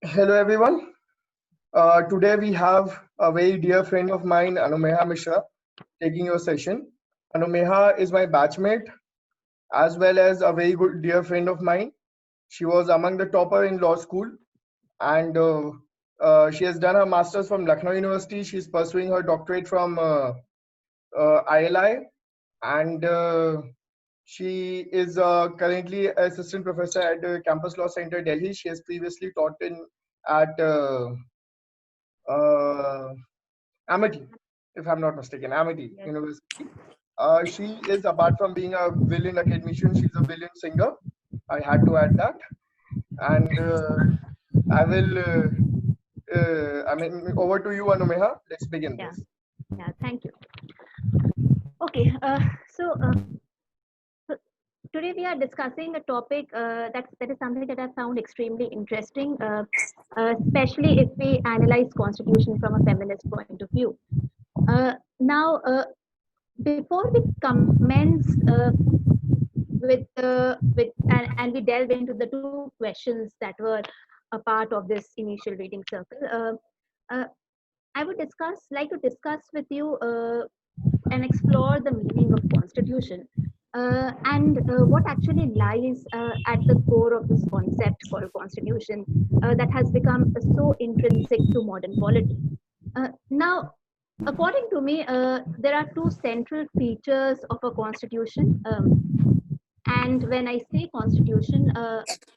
Hello everyone. Today we have a very dear friend of mine, Anumeha Mishra, taking your session. Anumeha is my batchmate as well as a very good dear friend of mine. She was among the topper in law school and she has done her masters from Lucknow University. She's pursuing her doctorate from ILI and she is currently assistant professor at Campus Law Center, Delhi. She has previously taught in at uh, Amity, if I'm not mistaken, Amity Yes. University. She is, apart from being a brilliant academician, she's a brilliant singer. I had to add that. And I will, over to you, Anumeha. Let's begin Yeah. this. Yeah. Thank you. Okay. So today we are discussing a topic that is something that I found extremely interesting, especially if we analyze constitution from a feminist point of view. Now, before we commence and we delve into the two questions that were a part of this initial reading circle, I would like to discuss with you and explore the meaning of constitution and what actually lies at the core of this concept called constitution that has become so intrinsic to modern polity. Now, according to me, there are two central features of a constitution. And when I say constitution,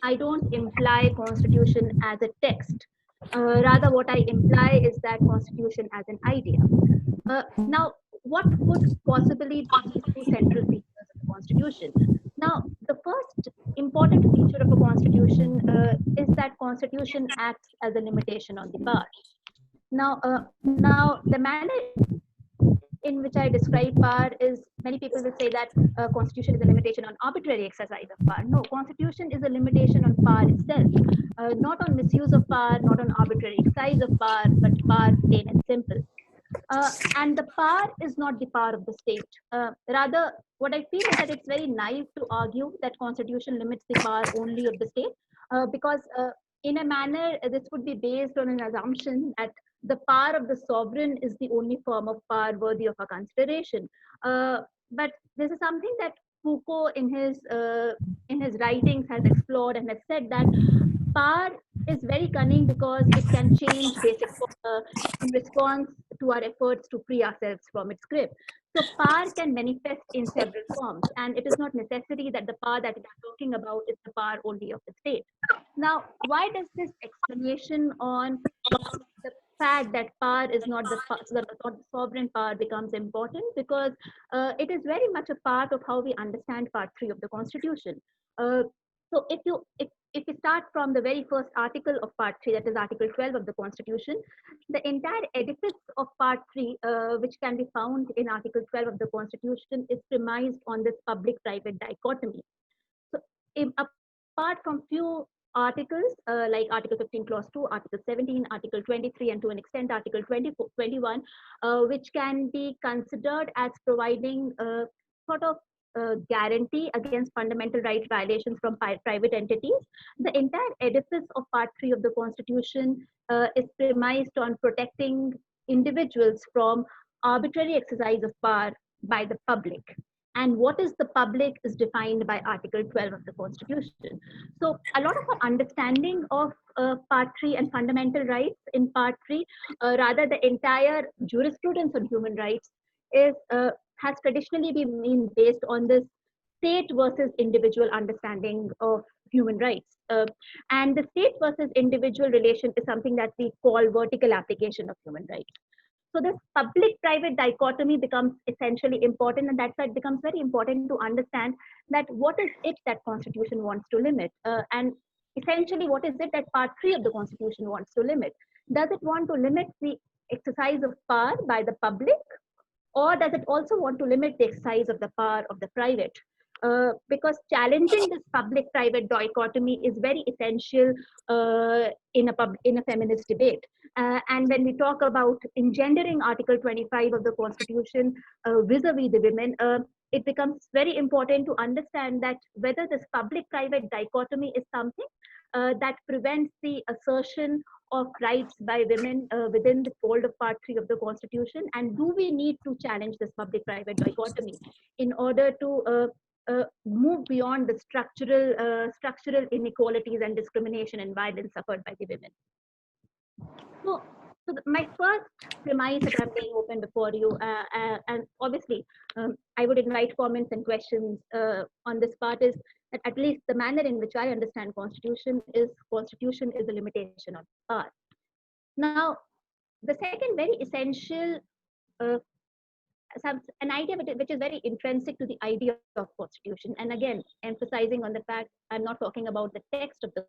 I don't imply constitution as a text. Rather, what I imply is that constitution as an idea. Now, what would possibly be these two central features of the constitution? Now, the first important feature of a constitution is that constitution acts as a limitation on the power. Now, the manner in which I describe power is many people will say that constitution is a limitation on arbitrary exercise of power. No, constitution is a limitation on power itself, not on misuse of power, not on arbitrary exercise of power, but power plain and simple. And the power is not the power of the state. Rather, what I feel is that it's very naive to argue that constitution limits the power only of the state, because in a manner this would be based on an assumption that the power of the sovereign is the only form of power worthy of a consideration. But this is something that Foucault, in his writings, has explored and has said that power is very cunning because it can change in response to our efforts to free ourselves from its grip. So power can manifest in several forms, and it is not necessary that the power that we are talking about is the power only of the state. Now, why does this explanation on the fact that power is not not the sovereign power becomes important? Because it is very much a part of how we understand part 3 of the constitution. uh, so if we start from the very first article of part 3, that is article 12 of the constitution, the entire edifice of part 3, which can be found in article 12 of the constitution, is premised on this public private dichotomy. So, apart from few articles like Article 15, Clause 2, Article 17, Article 23, and to an extent Article 24, 21, which can be considered as providing sort of guarantee against fundamental right violations from private entities, the entire edifice of Part 3 of the Constitution is premised on protecting individuals from arbitrary exercise of power by the public. And what is the public is defined by Article 12 of the Constitution. So, a lot of our understanding of Part 3 and fundamental rights in Part 3, rather the entire jurisprudence on human rights, is has traditionally been based on this state versus individual understanding of human rights. And the state versus individual relation is something that we call vertical application of human rights. So this public-private dichotomy becomes essentially important, and that's why it becomes very important to understand that what is it that Constitution wants to limit, and essentially what is it that Part 3 of the Constitution wants to limit. Does it want to limit the exercise of power by the public, or does it also want to limit the exercise of the power of the private? Because challenging this public-private dichotomy is very essential in a feminist debate. And when we talk about engendering Article 25 of the Constitution vis-a-vis the women, it becomes very important to understand that whether this public-private dichotomy is something that prevents the assertion of rights by women within the fold of Part 3 of the Constitution, and do we need to challenge this public-private dichotomy in order to move beyond the structural inequalities and discrimination and violence suffered by the women. So my first premise that I'm laying open before you, and obviously I would invite comments and questions on this part, is that at least the manner in which I understand constitution is a limitation of power. Now, the second very essential an idea which is very intrinsic to the idea of constitution, and again emphasizing on the fact I'm not talking about the text of the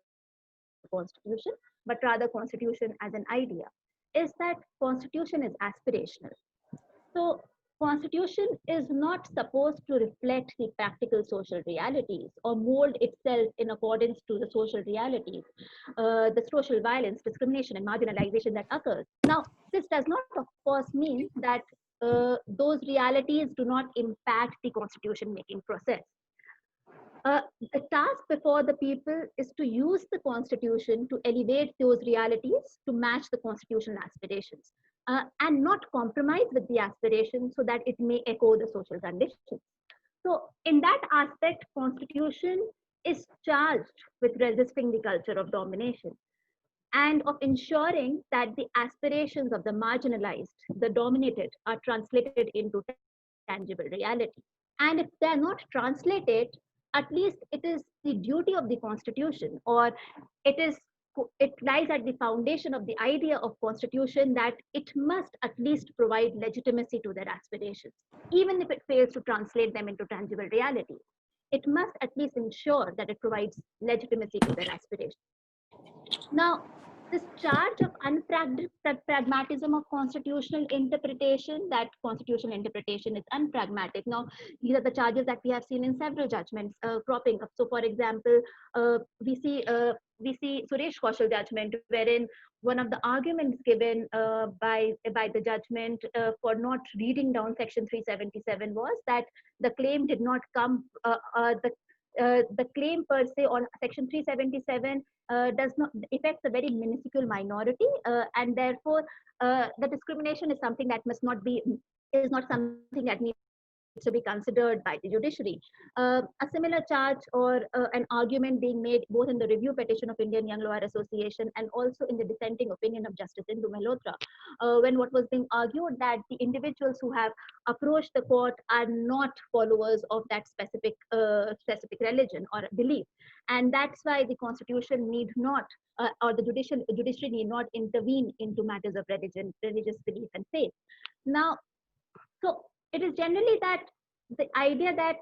constitution, but rather constitution as an idea, is that constitution is aspirational. So constitution is not supposed to reflect the practical social realities or mold itself in accordance to the social realities, the social violence, discrimination, and marginalization that occurs. Now, this does not, of course, mean that those realities do not impact the constitution making process. The task before the people is to use the constitution to elevate those realities to match the constitutional aspirations, and not compromise with the aspirations so that it may echo the social conditions. So in that aspect, constitution is charged with resisting the culture of domination and of ensuring that the aspirations of the marginalized, the dominated, are translated into tangible reality. And if they are not translated, at least it is the duty of the constitution, or it lies at the foundation of the idea of constitution, that it must at least provide legitimacy to their aspirations, even if it fails to translate them into tangible reality. It must at least ensure that it provides legitimacy to their aspirations. Now, this charge of unpragmatism of constitutional interpretation, that constitutional interpretation is unpragmatic. Now, these are the charges that we have seen in several judgments cropping up. So, for example, we see Suresh Kaushal judgment, wherein one of the arguments given by the judgment for not reading down Section 377 was that the claim did not come, the claim per se on Section 377 does not affects a very minuscule minority, and therefore the discrimination is something that is not something that needs to be considered by the judiciary. A similar charge or an argument being made both in the review petition of Indian Young Lawyer Association and also in the dissenting opinion of Justice Indu Malhotra, when what was being argued that the individuals who have approached the court are not followers of that specific religion or belief, and that's why the constitution need not or the judiciary need not intervene into matters of religious belief and faith. Now, so it is generally that the idea that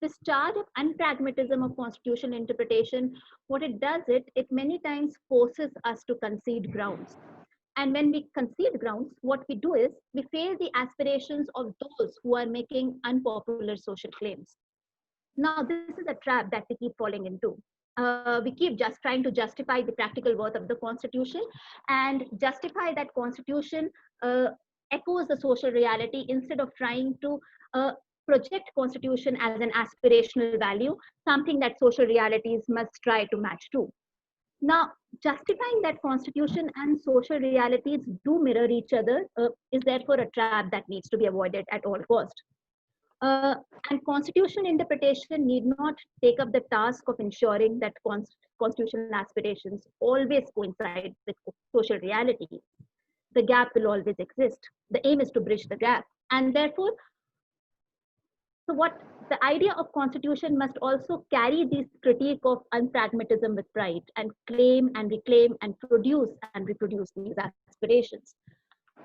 this charge of unpragmatism of constitutional interpretation, what it does, it many times forces us to concede grounds. And when we concede grounds, what we do is we fail the aspirations of those who are making unpopular social claims. Now, this is a trap that we keep falling into. We keep just trying to justify the practical worth of the Constitution and justify that Constitution echoes the social reality instead of trying to project Constitution as an aspirational value, something that social realities must try to match to. Now, justifying that Constitution and social realities do mirror each other is therefore a trap that needs to be avoided at all costs. And constitutional interpretation need not take up the task of ensuring that constitutional aspirations always coincide with social reality. The gap will always exist. The aim is to bridge the gap. And therefore, so what the idea of constitution must also carry this critique of unpragmatism with pride and claim and reclaim and produce and reproduce these aspirations.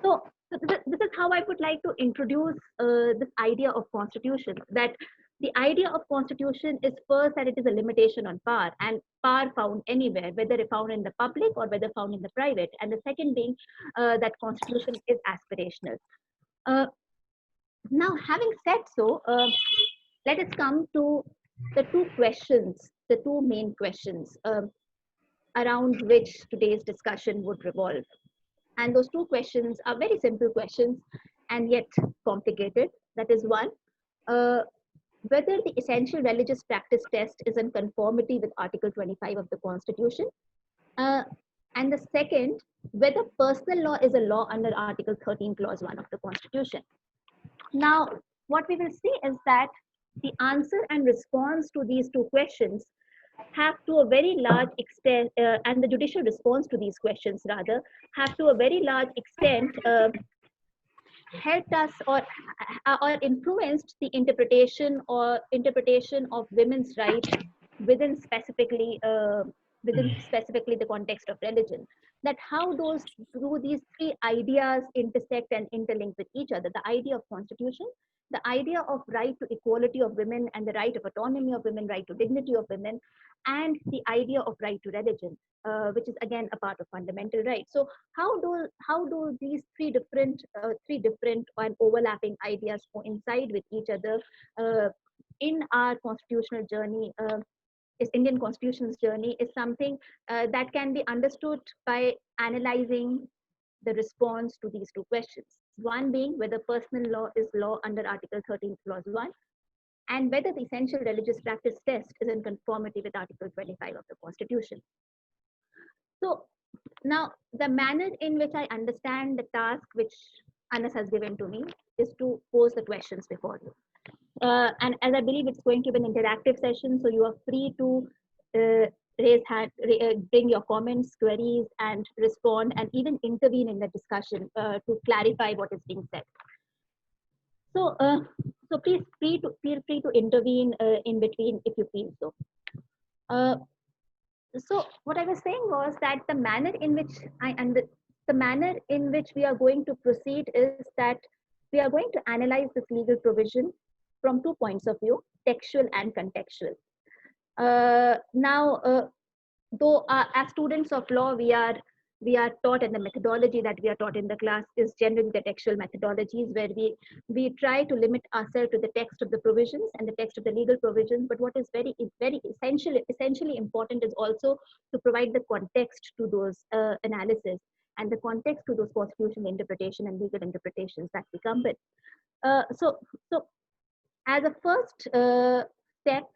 So this is how I would like to introduce this idea of constitution, that the idea of constitution is first that it is a limitation on power, and power found anywhere, whether found in the public or whether found in the private. And the second being that constitution is aspirational. Now, having said so, let us come to the two main questions around which today's discussion would revolve. And those two questions are very simple questions and yet complicated. That is, one, whether the essential religious practice test is in conformity with Article 25 of the Constitution. And the second, whether personal law is a law under Article 13, Clause 1 of the Constitution. Now, what we will see is that the answer and response to these two questions have to a very large extent, and the judicial response to these questions rather, have to a very large extent helped us or influenced the interpretation of women's rights within specifically the context of religion. That how these three ideas intersect and interlink with each other: the idea of constitution, the idea of right to equality of women and the right of autonomy of women, right to dignity of women, and the idea of right to religion, which is again a part of fundamental rights. So how do these three different and overlapping ideas coincide with each other in our constitutional journey? Is Indian Constitution's journey is something that can be understood by analyzing the response to these two questions. One being whether personal law is law under Article 13, Clause 1, and whether the essential religious practice test is in conformity with Article 25 of the Constitution. So now the manner in which I understand the task which Anas has given to me is to pose the questions before you. And as I believe it's going to be an interactive session, so you are free to raise hand, bring your comments, queries, and respond, and even intervene in the discussion to clarify what is being said. So, so please feel free to intervene in between if you feel so. So what I was saying was that the manner in which we are going to proceed is that we are going to analyze this legal provision from 2 points of view: textual and contextual. Now, though as students of law, we are taught, and the methodology that we are taught in the class is generally the textual methodologies, where we try to limit ourselves to the text of the provisions and the text of the legal provisions. But what is very essentially important is also to provide the context to those analysis and the context to those constitutional interpretation and legal interpretations that we come with. So as a first step,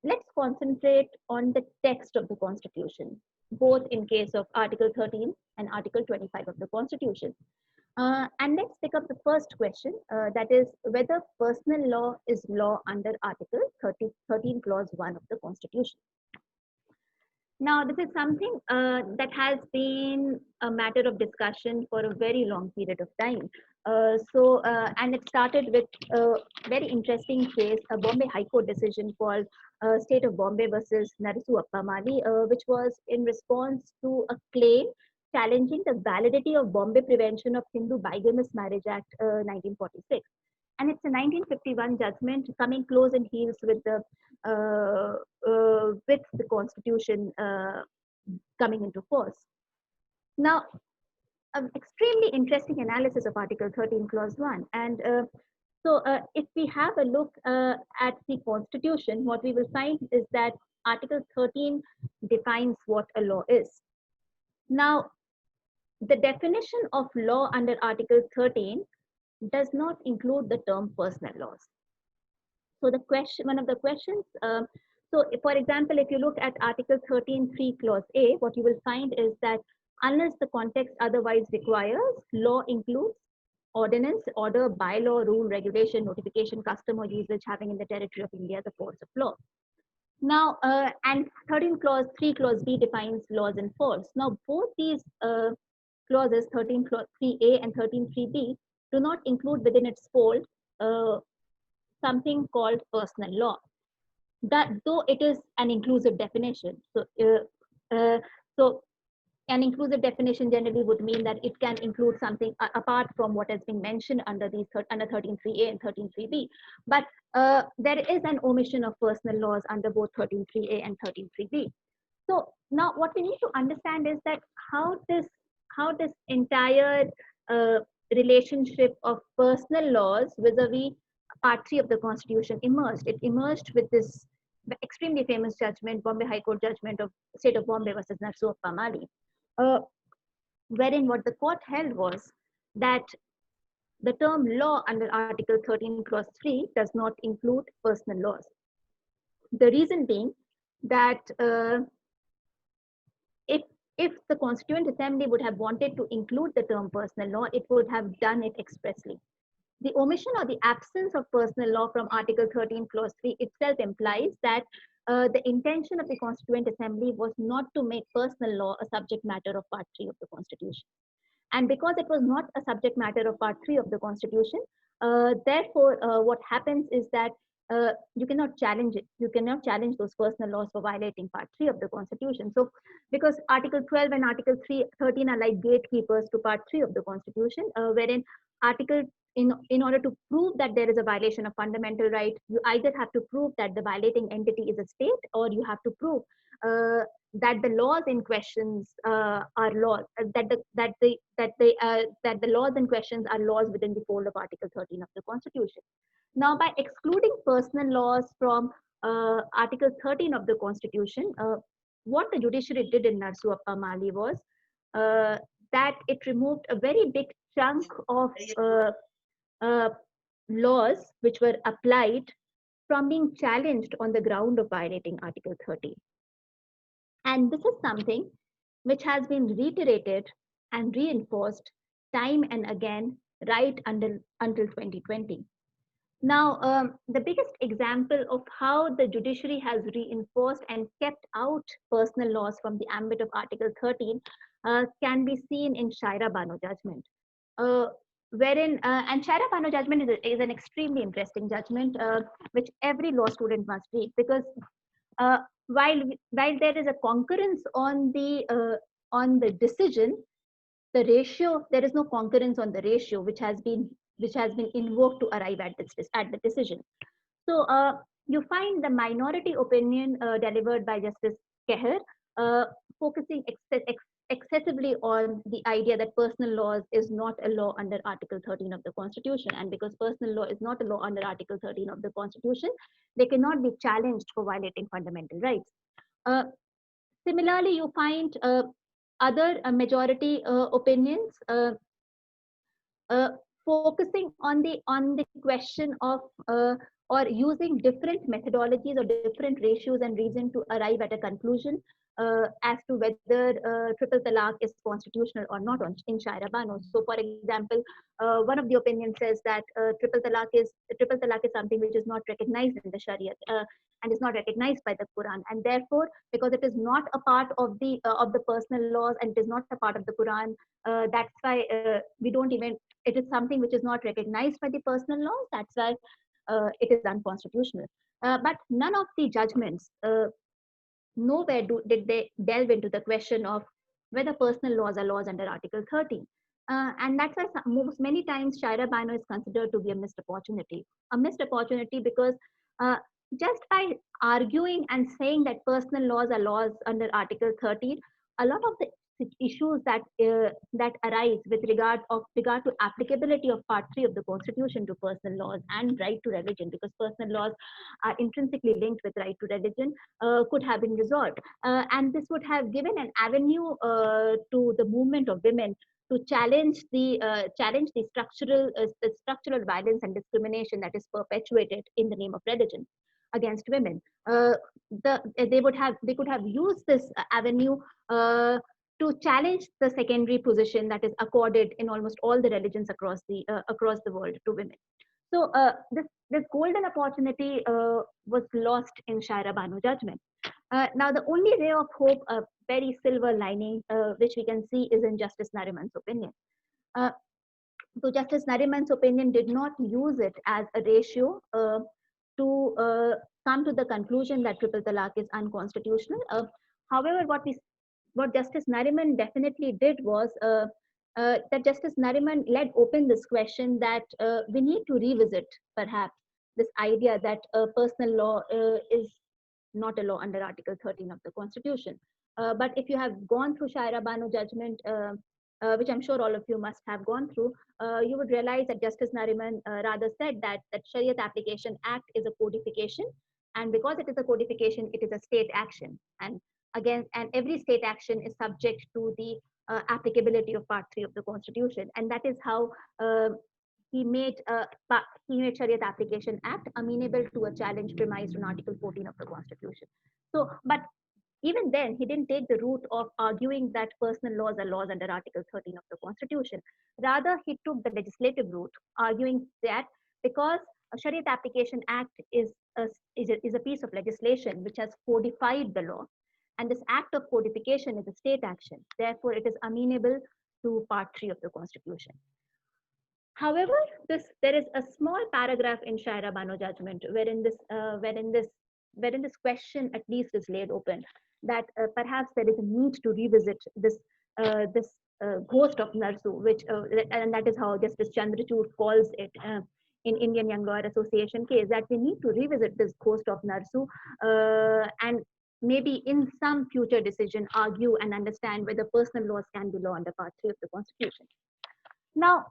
let's concentrate on the text of the Constitution, both in case of Article 13 and Article 25 of the Constitution. And let's pick up the first question, that is whether personal law is law under Article 13, Clause 1 of the Constitution. Now, this is something that has been a matter of discussion for a very long period of time. And it started with a very interesting case, a Bombay High Court decision called State of Bombay versus Narasuappa Mali, which was in response to a claim challenging the validity of Bombay Prevention of Hindu Bigamous Marriage Act 1946. And it's a 1951 judgment coming close and heels with the Constitution coming into force. Now, an extremely interesting analysis of Article 13, Clause 1. And so if we have a look at the Constitution, what we will find is that Article 13 defines what a law is. Now, the definition of law under Article 13 does not include the term personal laws. So one of the questions, so for example, if you look at Article 13(3) Clause A, what you will find is that unless the context otherwise requires, law includes ordinance, order, bylaw, rule, regulation, notification, custom, or usage having in the territory of India the force of law. Now, and 13(3) Clause B defines laws in force. Now, both these clauses, 13(3)A and 13(3)B, do not include within its fold something called personal law. That though it is an inclusive definition, so an inclusive definition generally would mean that it can include something apart from what has been mentioned under these under 13(3)A and 13(3)B. But there is an omission of personal laws under both 13(3)A and 13(3)B. So now what we need to understand is that how this entire relationship of personal laws vis-a-vis Part 3 of the Constitution emerged. It emerged with this extremely famous judgment, Bombay High Court judgment of State of Bombay versus Narasuappa Mali, wherein what the court held was that the term law under Article 13 clause 3 does not include personal laws. The reason being that if the Constituent Assembly would have wanted to include the term personal law, it would have done it expressly. The omission or the absence of personal law from Article 13 clause 3 itself implies that the intention of the Constituent Assembly was not to make personal law a subject matter of Part 3 of the Constitution. And because it was not a subject matter of Part 3 of the Constitution, therefore, what happens is that you cannot challenge it. You cannot challenge those personal laws for violating Part 3 of the Constitution. So, because Article 12 and Article 13 are like gatekeepers to Part 3 of the Constitution, wherein Article in order to prove that there is a violation of fundamental right, you either have to prove that the violating entity is a state, or you have to prove that the laws in questions are laws that the laws in questions are laws within the fold of Article 13 of the Constitution. Now, by excluding personal laws from Article 13 of the Constitution, what the judiciary did in Narsu Mali was that it removed a very big chunk of laws which were applied from being challenged on the ground of violating Article 13. And this is something which has been reiterated and reinforced time and again right until 2020. Now, the biggest example of how the judiciary has reinforced and kept out personal laws from the ambit of Article 13 can be seen in Shayara Bano judgment, and Shayara Bano judgment is an extremely interesting judgment, which every law student must read, because while there is a concurrence on the decision, the ratio, there is no concurrence on the ratio which has been invoked to arrive at the decision. So you find the minority opinion delivered by Justice Keher focusing excessively on the idea that personal laws is not a law under Article 13 of the Constitution, and because personal law is not a law under Article 13 of the Constitution, they cannot be challenged for violating fundamental rights. Similarly, you find other majority opinions focusing on the question of or using different methodologies or different ratios and reason to arrive at a conclusion as to whether triple talaq is constitutional or not in Shayara Bano. So, for example, one of the opinions says that triple talaq is something which is not recognized in the Sharia and is not recognized by the Quran, and therefore, because it is not a part of the personal laws and it is not a part of the Quran, that's why we don't even. It is something which is not recognized by the personal laws. That's why it is unconstitutional. But none of the judgments, nowhere did they delve into the question of whether personal laws are laws under Article 13. And that's why many times Shayara Bano is considered to be a missed opportunity. A missed opportunity because just by arguing and saying that personal laws are laws under Article 13, a lot of the issues that arise with regard to applicability of Part 3 of the Constitution to personal laws and right to religion, because personal laws are intrinsically linked with right to religion, could have been resolved, and this would have given an avenue to the movement of women to challenge the structural violence and discrimination that is perpetuated in the name of religion against women. They could have used this avenue to challenge the secondary position that is accorded in almost all the religions across the world to women. So this golden opportunity was lost in Shayara Bano judgment. Now, the only ray of hope, a very silver lining, which we can see, is in Justice Nariman's opinion. So Justice Nariman's opinion did not use it as a ratio to come to the conclusion that triple talaq is unconstitutional. However, what Justice Nariman definitely did was that Justice Nariman led open this question that we need to revisit perhaps this idea that personal law is not a law under Article 13 of the Constitution. But if you have gone through Shayara Bano judgment, which I'm sure all of you must have gone through, you would realize that Justice Nariman rather said that Shariat Application Act is a codification, and because it is a codification, it is a state action. And every state action is subject to the applicability of Part 3 of the Constitution, and that is how he made Shariat Application Act amenable to a challenge premised on Article 14 of the Constitution. So, but even then, he didn't take the route of arguing that personal laws are laws under Article 13 of the Constitution. Rather, he took the legislative route, arguing that because a Shariat Application Act is a piece of legislation which has codified the law, and this act of codification is a state action. Therefore, it is amenable to Part 3 of the Constitution. However, there is a small paragraph in Shayara Bano judgment wherein this question at least is laid open, that perhaps there is a need to revisit this ghost of Narsu, and that is how Justice Chandrachud calls it in Indian Young Lawyer Association case, that we need to revisit this ghost of Narsu and maybe in some future decision argue and understand whether personal laws can be law under Part 3 of the Constitution. Now,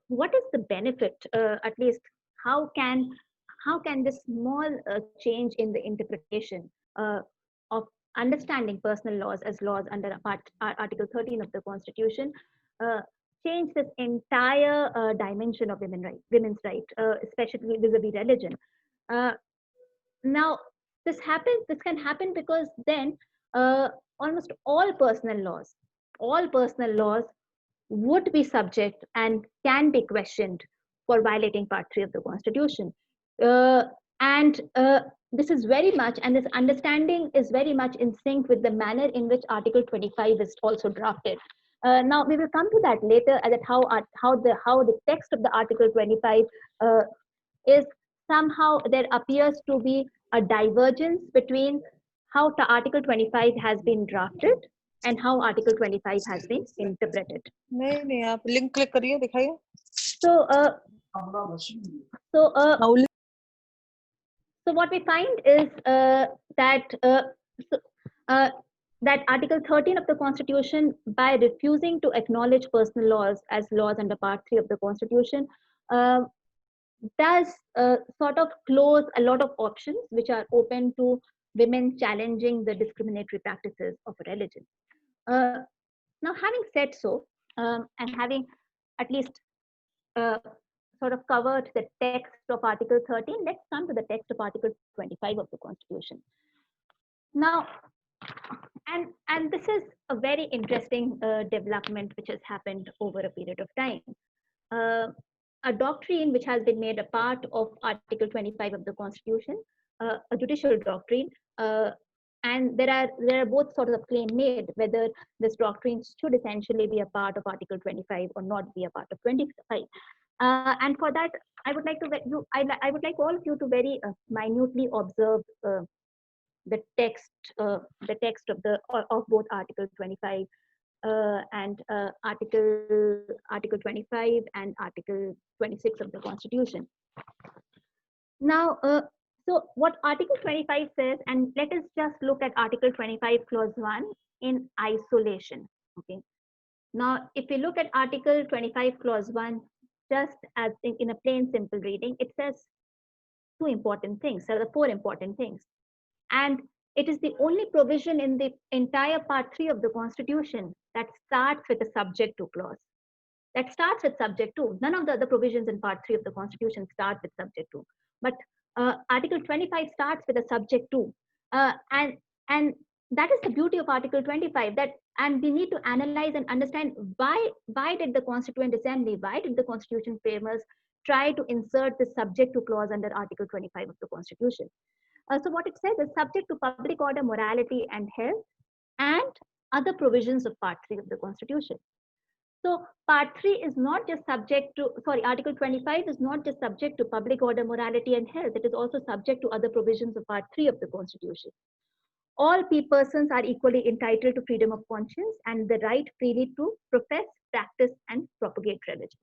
what is the benefit, at least how can this small change in the interpretation of understanding personal laws as laws under Article 13 of the Constitution change this entire dimension of women's right, especially vis-a-vis religion? Now, this can happen because then almost all personal laws would be subject and can be questioned for violating Part 3 of the Constitution. And this is very much, and this understanding is very much in sync with the manner in which Article 25 is also drafted. Now, we will come to that later, that how the text of the Article 25 is somehow there appears to be a divergence between how the Article 25 has been drafted and how Article 25 has been interpreted. नहीं आप link click करिए दिखाइए. So what we find is that Article 13 of the Constitution, by refusing to acknowledge personal laws as laws under Part 3 of the Constitution, does sort of close a lot of options which are open to women challenging the discriminatory practices of a religion. Now, having said so, and having at least sort of covered the text of Article 13, let's come to the text of Article 25 of the Constitution. Now, and this is a very interesting development which has happened over a period of time. A doctrine which has been made a part of Article 25 of the Constitution, a judicial doctrine, and there are both sorts of claim made whether this doctrine should essentially be a part of Article 25 or not be a part of 25. And for that, I would like all of you to very minutely observe the text of both Article 25 and Article 25 and Article 26 of the Constitution. Now, so what Article 25 says, and let us just look at Article 25 Clause 1 in isolation. Okay. Now, if we look at Article 25 Clause 1, just as in a plain simple reading, it says two important things, so the four important things. And it is the only provision in the entire Part 3 of the Constitution that starts with a subject to clause. That starts with subject to. None of the other provisions in Part 3 of the Constitution start with subject to. But Article 25 starts with a subject to. And that is the beauty of Article 25, and we need to analyze and understand why did the Constituent Assembly, why did the Constitution framers try to insert the subject to clause under Article 25 of the Constitution. So what it says is subject to public order, morality, and health, and other provisions of Part 3 of the Constitution. So Part 3 is not just subject to, Article 25 is not just subject to public order, morality, and health. It is also subject to other provisions of Part 3 of the Constitution. All persons are equally entitled to freedom of conscience and the right freely to profess, practice, and propagate religion.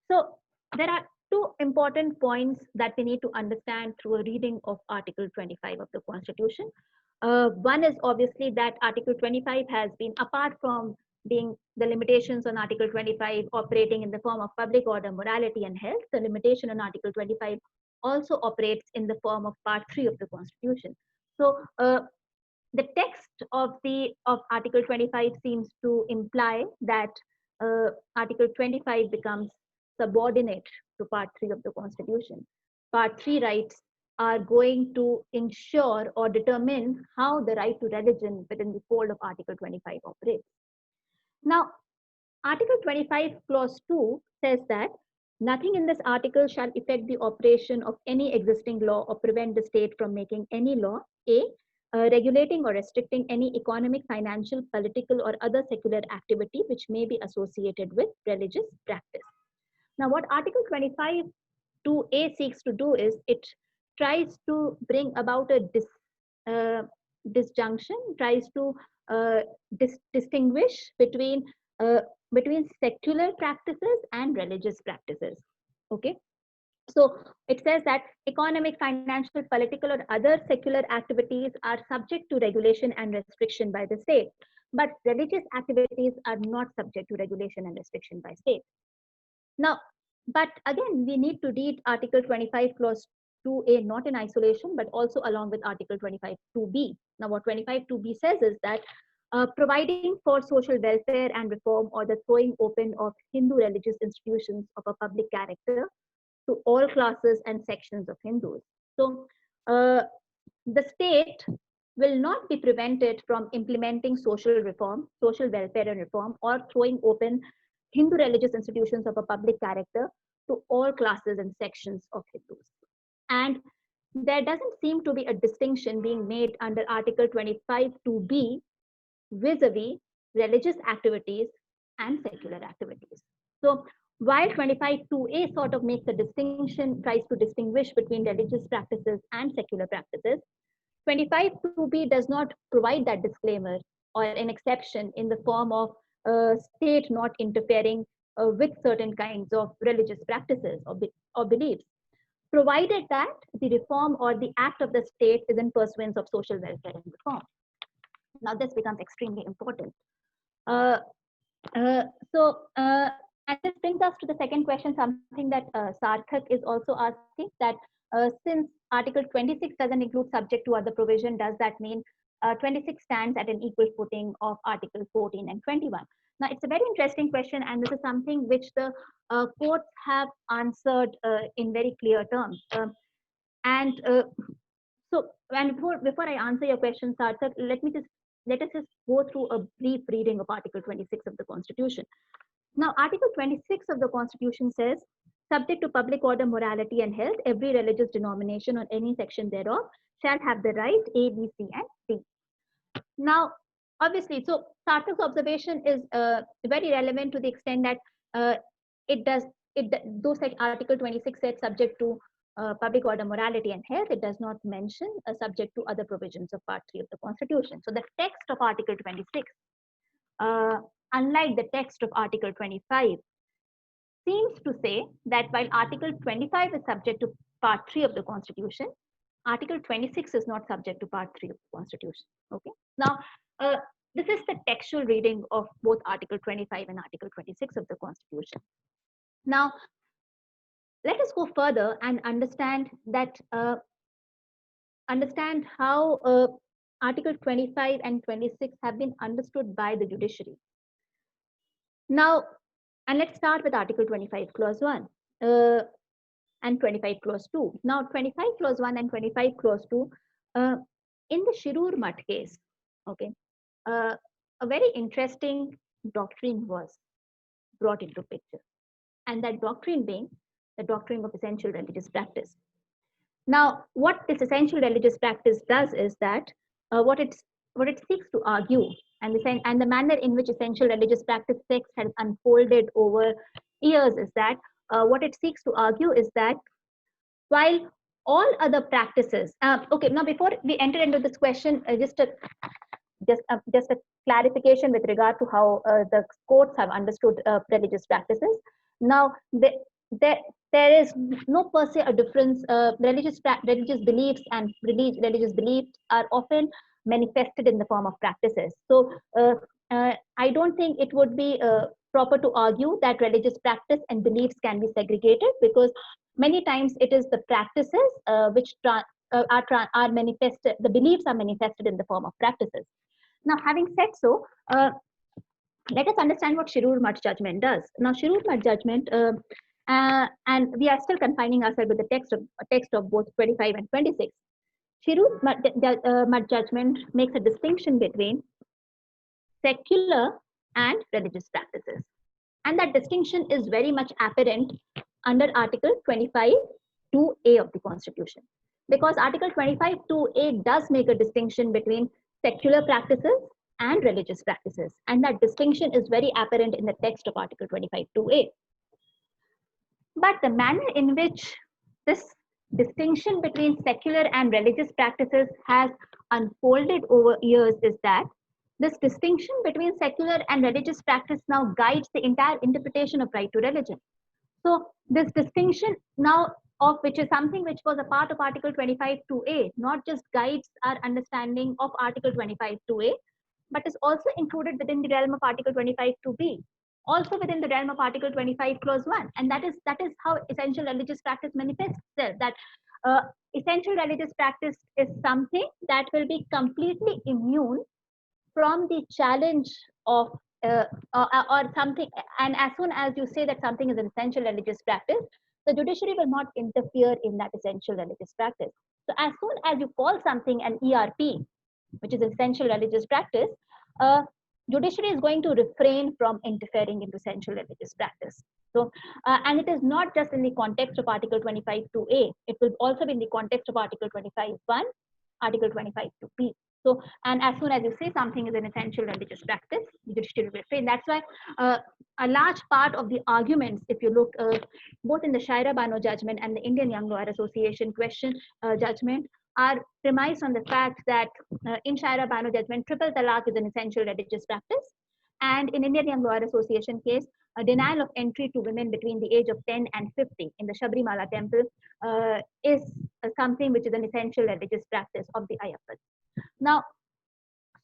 So there are two important points that we need to understand through a reading of Article 25 of the Constitution. One is obviously that Article 25 has been, apart from being the limitations on Article 25 operating in the form of public order, morality, and health, the limitation on Article 25 also operates in the form of Part 3 of the Constitution. So the text of Article 25 seems to imply that Article 25 becomes subordinate to Part 3 of the Constitution. Part 3 rights are going to ensure or determine how the right to religion within the fold of Article 25 operates. Now, Article 25, Clause 2 says that nothing in this article shall affect the operation of any existing law or prevent the state from making any law, A, regulating or restricting any economic, financial, political, or other secular activity which may be associated with religious practice. Now, what Article 25 2A seeks to do is it tries to bring about a disjunction, tries to distinguish between secular practices and religious practices. Okay. So it says that economic, financial, political, or other secular activities are subject to regulation and restriction by the state, but religious activities are not subject to regulation and restriction by state. Now, but again, we need to read Article 25, Clause 2A not in isolation, but also along with Article 25, 2B. Now, what 25, 2B says is that providing for social welfare and reform or the throwing open of Hindu religious institutions of a public character to all classes and sections of Hindus. So, the state will not be prevented from implementing social reform, social welfare and reform, or throwing open Hindu religious institutions of a public character to all classes and sections of Hindus. And there doesn't seem to be a distinction being made under Article 25 2B vis-a-vis religious activities and secular activities. So while 25 2A sort of makes a distinction, tries to distinguish between religious practices and secular practices, 25 2B does not provide that disclaimer or an exception in the form of state not interfering with certain kinds of religious practices or beliefs, provided that the reform or the act of the state is in pursuance of social welfare and reform. Now, this becomes extremely important. And this brings us to the second question, something that Sarthak is also asking, that since Article 26 doesn't include subject to other provision, does that mean 26 stands at an equal footing of Article 14 and 21? Now, it's a very interesting question, and this is something which the courts have answered in very clear terms. Before I answer your question, Sarthak, let us just go through a brief reading of Article 26 of the Constitution. Now, Article 26 of the Constitution says, subject to public order, morality, and health, every religious denomination or any section thereof shall have the right A, B, C, and D. Now, obviously, so Sarthak's observation is very relevant to the extent that those like Article 26 said subject to public order, morality, and health, it does not mention subject to other provisions of Part 3 of the Constitution. So the text of Article 26, unlike the text of Article 25, seems to say that while Article 25 is subject to Part 3 of the Constitution, Article 26 is not subject to Part 3 of the Constitution. Okay. Now, this is the textual reading of both Article 25 and Article 26 of the Constitution. Now, let us go further and understand that how Article 25 and 26 have been understood by the judiciary. Now, and let's start with Article 25, Clause 1 and 25, Clause 2. Now, 25, Clause 1 and 25, Clause 2, in the Shirur Mutt case, okay, a very interesting doctrine was brought into picture, and that doctrine being the doctrine of essential religious practice. Now, what this essential religious practice does is that what it seeks to argue, and the manner in which essential religious practice text has unfolded over years is that what it seeks to argue is that while all other practices, okay, now before we enter into this question, just a clarification with regard to how the courts have understood religious practices. Now, there is no per se a difference. Religious beliefs and religious beliefs are often manifested in the form of practices. So I don't think it would be proper to argue that religious practice and beliefs can be segregated, because many times it is the practices which are manifested, the beliefs are manifested in the form of practices. Now, having said so, let us understand what Shirur Mutt judgment does. Now, Shirur Mutt judgment And we are still confining ourselves with the text of both 25 and 26. Shiru's mud judgment makes a distinction between secular and religious practices. And that distinction is very much apparent under Article 25 2A of the Constitution. Because Article 25 2A does make a distinction between secular practices and religious practices. And that distinction is very apparent in the text of Article 25 2A. But the manner in which this distinction between secular and religious practices has unfolded over years is that this distinction between secular and religious practice now guides the entire interpretation of right to religion. So this distinction now, of which is something which was a part of Article 25 2A, not just guides our understanding of Article 25 2A, but is also included within the realm of Article 25 2B, also within the realm of Article 25 Clause 1. And that is how essential religious practice manifests itself, that essential religious practice is something that will be completely immune from the challenge of or something. And as soon as you say that something is an essential religious practice, the judiciary will not interfere in that essential religious practice. So as soon as you call something an ERP, which is essential religious practice, judiciary is going to refrain from interfering into essential religious practice. So, and it is not just in the context of Article 25 2A, it will also be in the context of Article 25 1, Article 25 2B. So, and as soon as you say something is an essential religious practice, the judiciary will refrain. That's why a large part of the arguments, if you look both in the Shayara Bano judgment and the Indian Young Lawyer Association question judgment, are premised on the fact that in Shayara Bano judgment, triple talaq is an essential religious practice. And in Indian Young Lawyer Association case, a denial of entry to women between the age of 10 and 50 in the Sabrimala temple is something which is an essential religious practice of the Ayyappas. Now,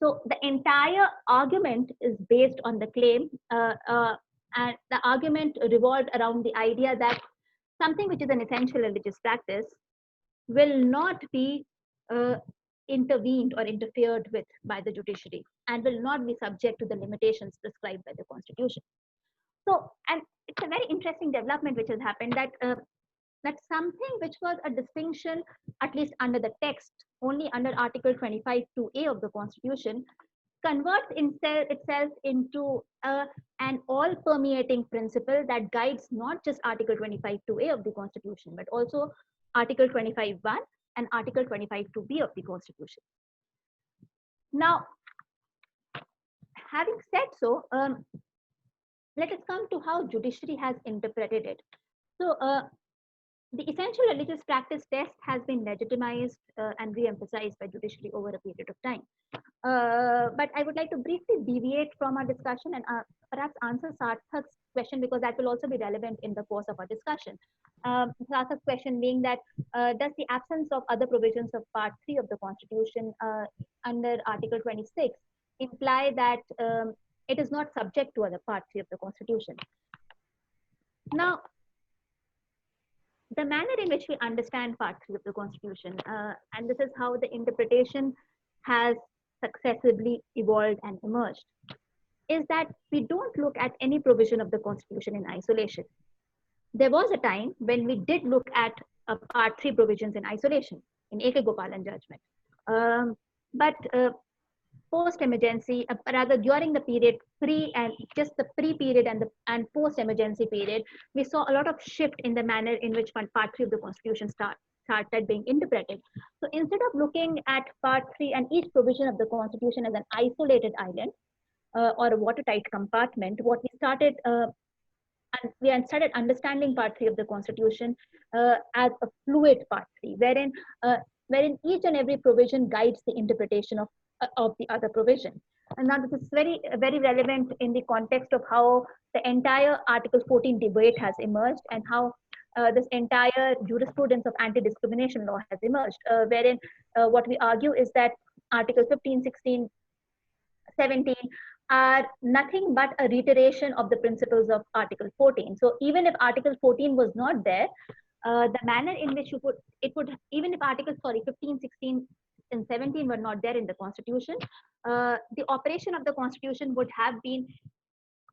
so the entire argument is based on the claim, and the argument revolved around the idea that something which is an essential religious practice will not be intervened or interfered with by the judiciary and will not be subject to the limitations prescribed by the Constitution. So, and it's a very interesting development which has happened, that that something which was a distinction, at least under the text, only under Article 25 2A of the Constitution, converts itself into an all-permeating principle that guides not just Article 25 2A of the Constitution, but also Article 25 1 and Article 25 2B of the Constitution. Now, having said so, let us come to how judiciary has interpreted it. So, the essential religious practice test has been legitimized and re-emphasized by judiciary over a period of time. But I would like to briefly deviate from our discussion and perhaps answer Sarthak's question, because that will also be relevant in the course of our discussion. Sarthak's question being that does the absence of other provisions of Part 3 of the Constitution under Article 26 imply that it is not subject to other Part 3 of the Constitution? Now, the manner in which we understand Part 3 of the Constitution, and this is how the interpretation has successively evolved and emerged, is that we don't look at any provision of the Constitution in isolation. There was a time when we did look at Part 3 provisions in isolation in A.K. Gopalan judgment. But post-emergency, rather during the period and just the pre-period and post-emergency period, we saw a lot of shift in the manner in which Part 3 of the Constitution started being interpreted. So instead of looking at Part 3 and each provision of the Constitution as an isolated island or a watertight compartment, what we started and we started understanding Part 3 of the Constitution as a fluid Part 3, wherein each and every provision guides the interpretation of the other provision. And now this is very, very relevant in the context of how the entire Article 14 debate has emerged and how this entire jurisprudence of anti-discrimination law has emerged, wherein what we argue is that Article 15, 16, 17 are nothing but a reiteration of the principles of Article 14. So even if Article 14 was not there, the manner in which you even if Articles 15, 16, and 17 were not there in the Constitution, the operation of the Constitution would have been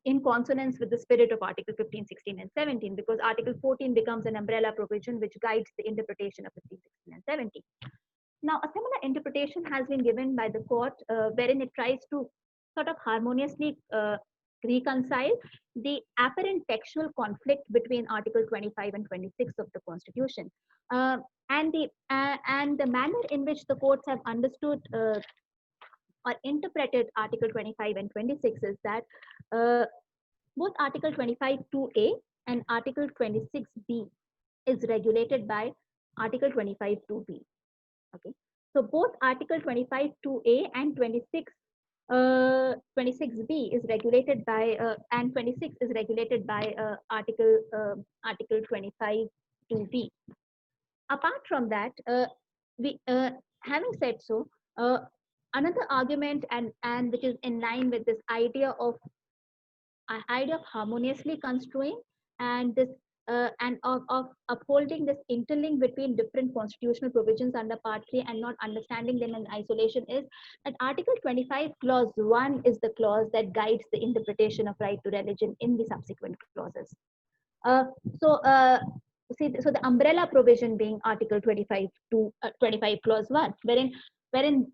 in consonance with the spirit of Article 15, 16, and 17, because Article 14 becomes an umbrella provision which guides the interpretation of 15, 16, and 17. Now, a similar interpretation has been given by the court, wherein it tries to sort of harmoniously reconcile the apparent textual conflict between Article 25 and 26 of the Constitution, and the manner in which the courts have understood or interpreted Article 25 and 26 is that both Article 25(2)(a) and Article 26(b) is regulated by Article 25(2)(b). Okay, so both Article 25(2)(a) and 26(b) is regulated by and 26 is regulated by Article 25(2)(b). Apart from that, we having said so, another argument and which is in line with this idea of harmoniously construing and this and of upholding this interlink between different constitutional provisions under Part 3 and not understanding them in isolation is that Article 25 Clause 1 is the clause that guides the interpretation of right to religion in the subsequent clauses. So the umbrella provision being Article 25 Clause 1, wherein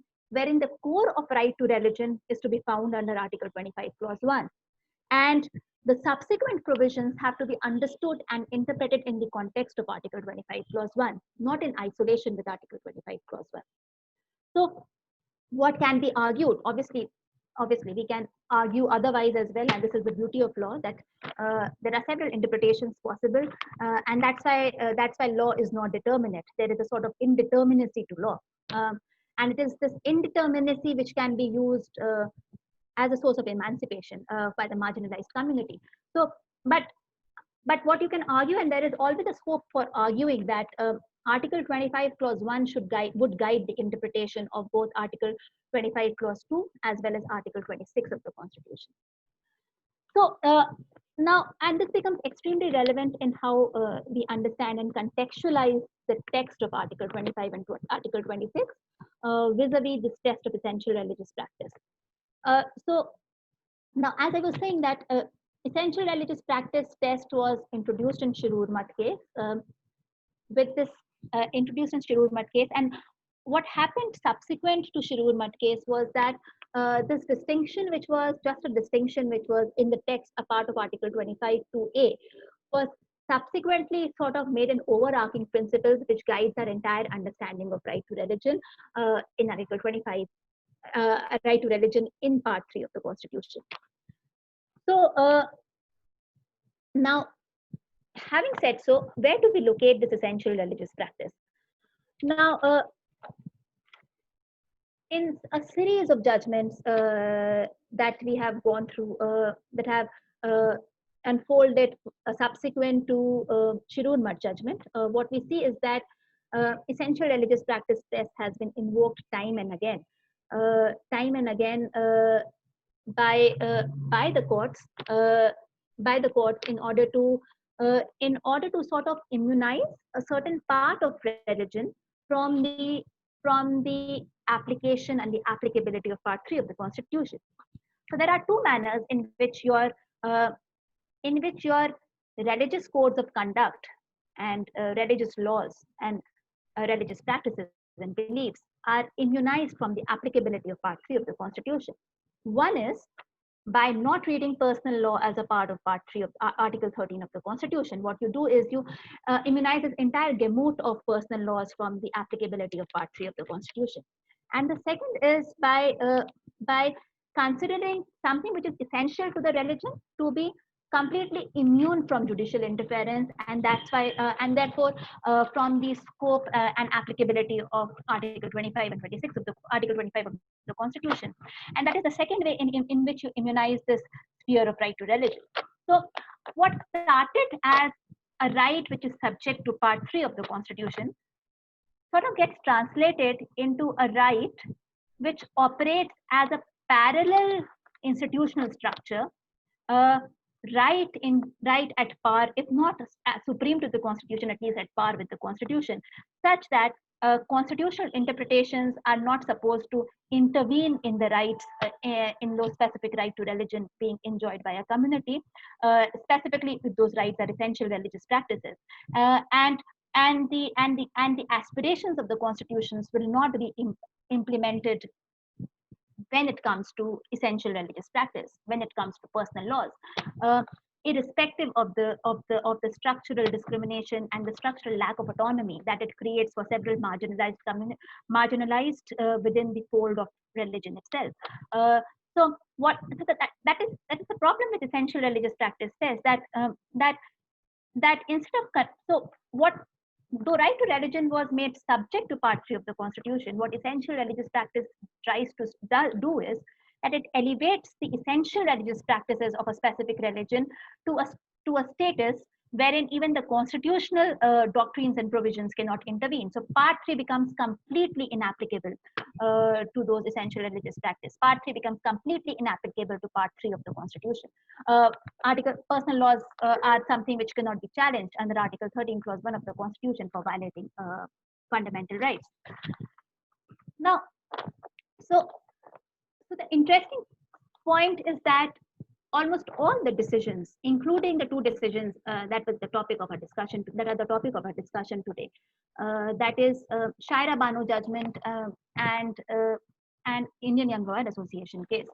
the core of right to religion is to be found under Article 25 Clause 1. And the subsequent provisions have to be understood and interpreted in the context of Article 25 Clause 1, not in isolation with Article 25 Clause 1. So what can be argued? Obviously, we can argue otherwise as well, and this is the beauty of law, that there are several interpretations possible, and that's why law is not determinate. There is a sort of indeterminacy to law, and it is this indeterminacy which can be used as a source of emancipation by the marginalized community. So, but what you can argue, and there is always a scope for arguing that Article 25 Clause 1 would guide the interpretation of both Article 25 Clause 2 as well as Article 26 of the Constitution. So now, and this becomes extremely relevant in how we understand and contextualize the text of Article 25 and Article 26 vis-a-vis this test of essential religious practice. So now, as I was saying, that essential religious practice test was introduced in Shirur Mat case, and what happened subsequent to Shirur Mat case was that this distinction, which was just a distinction which was in the text a part of Article 25(2)(a), was subsequently sort of made an overarching principles which guides our entire understanding of right to religion in Article 25. A right to religion in Part 3 of the Constitution. So now, having said so, where do we locate this essential religious practice? Now, in a series of judgments that we have gone through, that have unfolded subsequent to Shirur Mat judgment, what we see is that essential religious practice test has been invoked time and again by the courts in order to sort of immunize a certain part of religion from the application and the applicability of Part 3 of the Constitution. So there are two manners in which your religious codes of conduct and religious laws and religious practices and beliefs are immunized from the applicability of Part 3 of the Constitution. One is by not treating personal law as a part of Part 3 of Article 13 of the Constitution. What you do is you immunize this entire gamut of personal laws from the applicability of Part 3 of the Constitution. And the second is by considering something which is essential to the religion to be completely immune from judicial interference, and that's why, and therefore, from the scope and applicability of Article 25 and 26 of the Article 25 of the Constitution. And that is the second way in which you immunize this sphere of right to religion. So, what started as a right which is subject to Part 3 of the Constitution sort of gets translated into a right which operates as a parallel institutional structure. Right at par, if not supreme to the Constitution, at least at par with the Constitution, such that constitutional interpretations are not supposed to intervene in the rights, in those specific right to religion being enjoyed by a community, specifically if those rights are essential religious practices. And the aspirations of the constitutions will not be implemented when it comes to essential religious practice, when it comes to personal laws, irrespective of the structural discrimination and the structural lack of autonomy that it creates for several marginalized within the fold of religion itself. That is the problem with essential religious practice says that instead of though right to religion was made subject to Part 3 of the Constitution, what essential religious practice tries to do is that it elevates the essential religious practices of a specific religion to a status wherein even the constitutional doctrines and provisions cannot intervene. So Part 3 becomes completely inapplicable to those essential religious practice. Part 3 becomes completely inapplicable to Part 3 of the Constitution. Personal laws are something which cannot be challenged under Article 13, Clause 1 of the Constitution for violating fundamental rights. Now, so the interesting point is that almost all the decisions, including the two decisions that was the topic of our discussion, that are the topic of our discussion today, that is Shayara Bano judgment and Indian Young Lawyer Association case.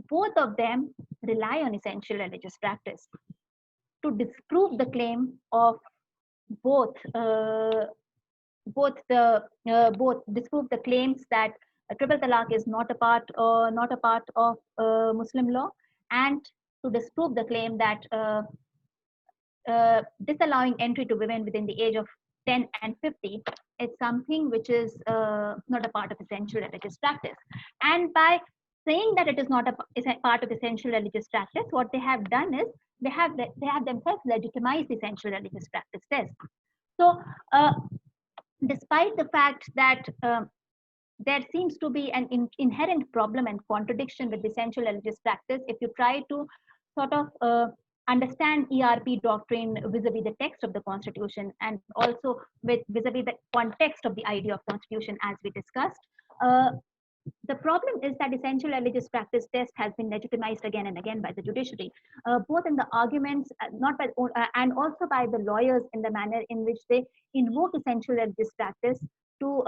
Both of them rely on essential religious practice to disprove the claim of both disprove the claims that triple talaq is not a part of Muslim law, and to disprove the claim that disallowing entry to women within the age of 10 and 50 is something which is not a part of essential religious practice. And by saying that it is not a part of essential religious practice, what they have done is they have themselves legitimized essential religious practice test. So despite the fact that there seems to be an inherent problem and contradiction with essential religious practice, if you try to sort of understand ERP doctrine vis-a-vis the text of the Constitution, and also vis-a-vis the context of the idea of Constitution as we discussed, the problem is that essential religious practice test has been legitimized again and again by the judiciary, both in the arguments, and also by the lawyers in the manner in which they invoke essential religious practice to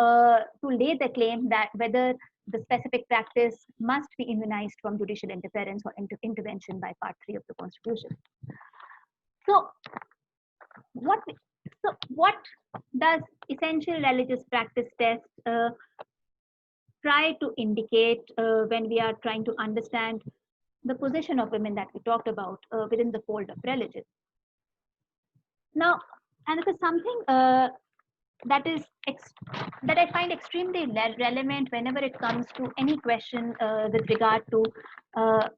lay the claim that whether the specific practice must be immunized from judicial interference or intervention by Part 3 of the Constitution. So what does essential religious practice test try to indicate when we are trying to understand the position of women that we talked about within the fold of religion? Now, and this is something that I find extremely relevant whenever it comes to any question with regard to a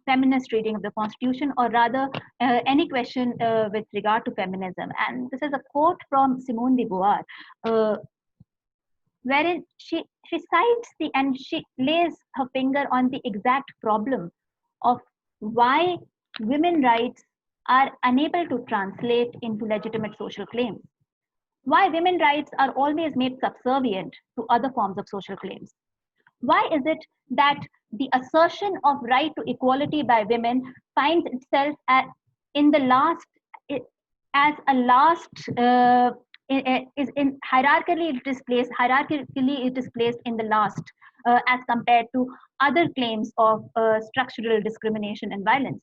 feminist reading of the Constitution, or rather any question with regard to feminism. And this is a quote from Simone de Beauvoir, wherein she cites and she lays her finger on the exact problem of why women's rights are unable to translate into legitimate social claims. Why women's rights are always made subservient to other forms of social claims. Why is it that the assertion of right to equality by women finds itself is hierarchically placed in the last as compared to other claims of structural discrimination and violence.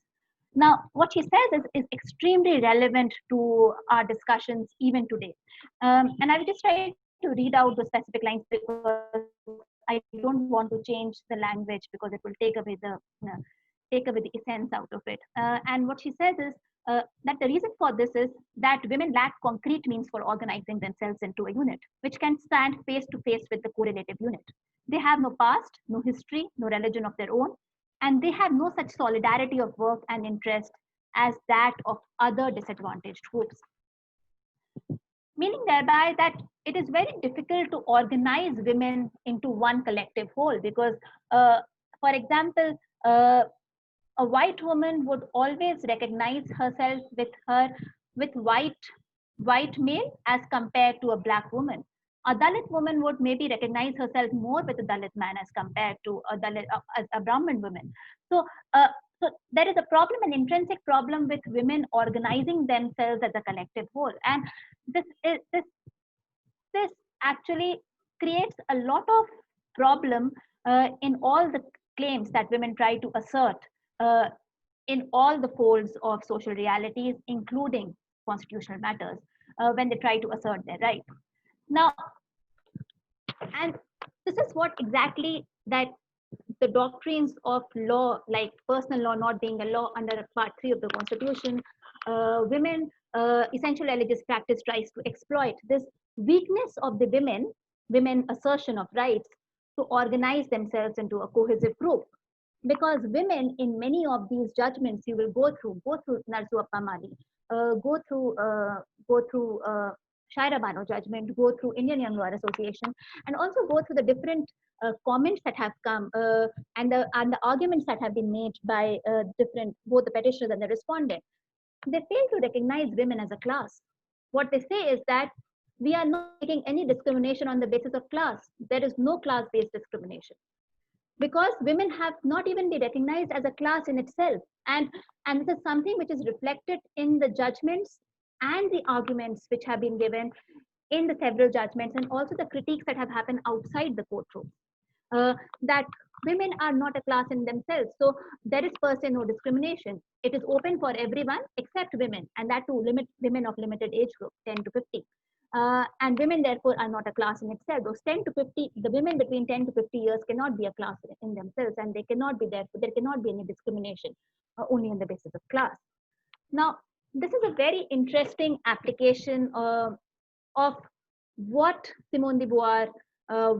Now, what she says is extremely relevant to our discussions even today. And I will just try to read out the specific lines because I don't want to change the language because it will take away the essence out of it. And what she says is that the reason for this is that women lack concrete means for organizing themselves into a unit, which can stand face to face with the correlative unit. They have no past, no history, no religion of their own, and they have no such solidarity of work and interest as that of other disadvantaged groups. Meaning thereby that it is very difficult to organize women into one collective whole, because, for example, a white woman would always recognize herself with white male as compared to a black woman. A Dalit woman would maybe recognize herself more with a Dalit man as compared to a Brahmin woman. So, so there is a problem, an intrinsic problem with women organizing themselves as a collective whole, and this actually creates a lot of problem in all the claims that women try to assert in all the folds of social realities, including constitutional matters, when they try to assert their right. Now, and this is what exactly that the doctrines of law, like personal law not being a law under Part 3 of the Constitution, women, essential religious practice tries to exploit this weakness of the women assertion of rights to organize themselves into a cohesive group. Because women in many of these judgments you will go through Narsu Appamali, go through Shayara Bano judgment, go through Indian Young Lawyer Association, and also go through the different comments that have come and the arguments that have been made by both the petitioners and the respondent. They fail to recognize women as a class. What they say is that we are not making any discrimination on the basis of class. There is no class-based discrimination, because women have not even been recognized as a class in itself. And this is something which is reflected in the judgments and the arguments which have been given in the several judgments, and also the critiques that have happened outside the courtroom, that women are not a class in themselves. So there is per se no discrimination. It is open for everyone except women, and that to limit women of limited age group, 10 to 50. And women therefore are not a class in itself. Those 10 to 50, the women between 10 to 50 years cannot be a class in themselves, and they cannot be there cannot be any discrimination only on the basis of class. Now, this is a very interesting application of what Simone de Beauvoir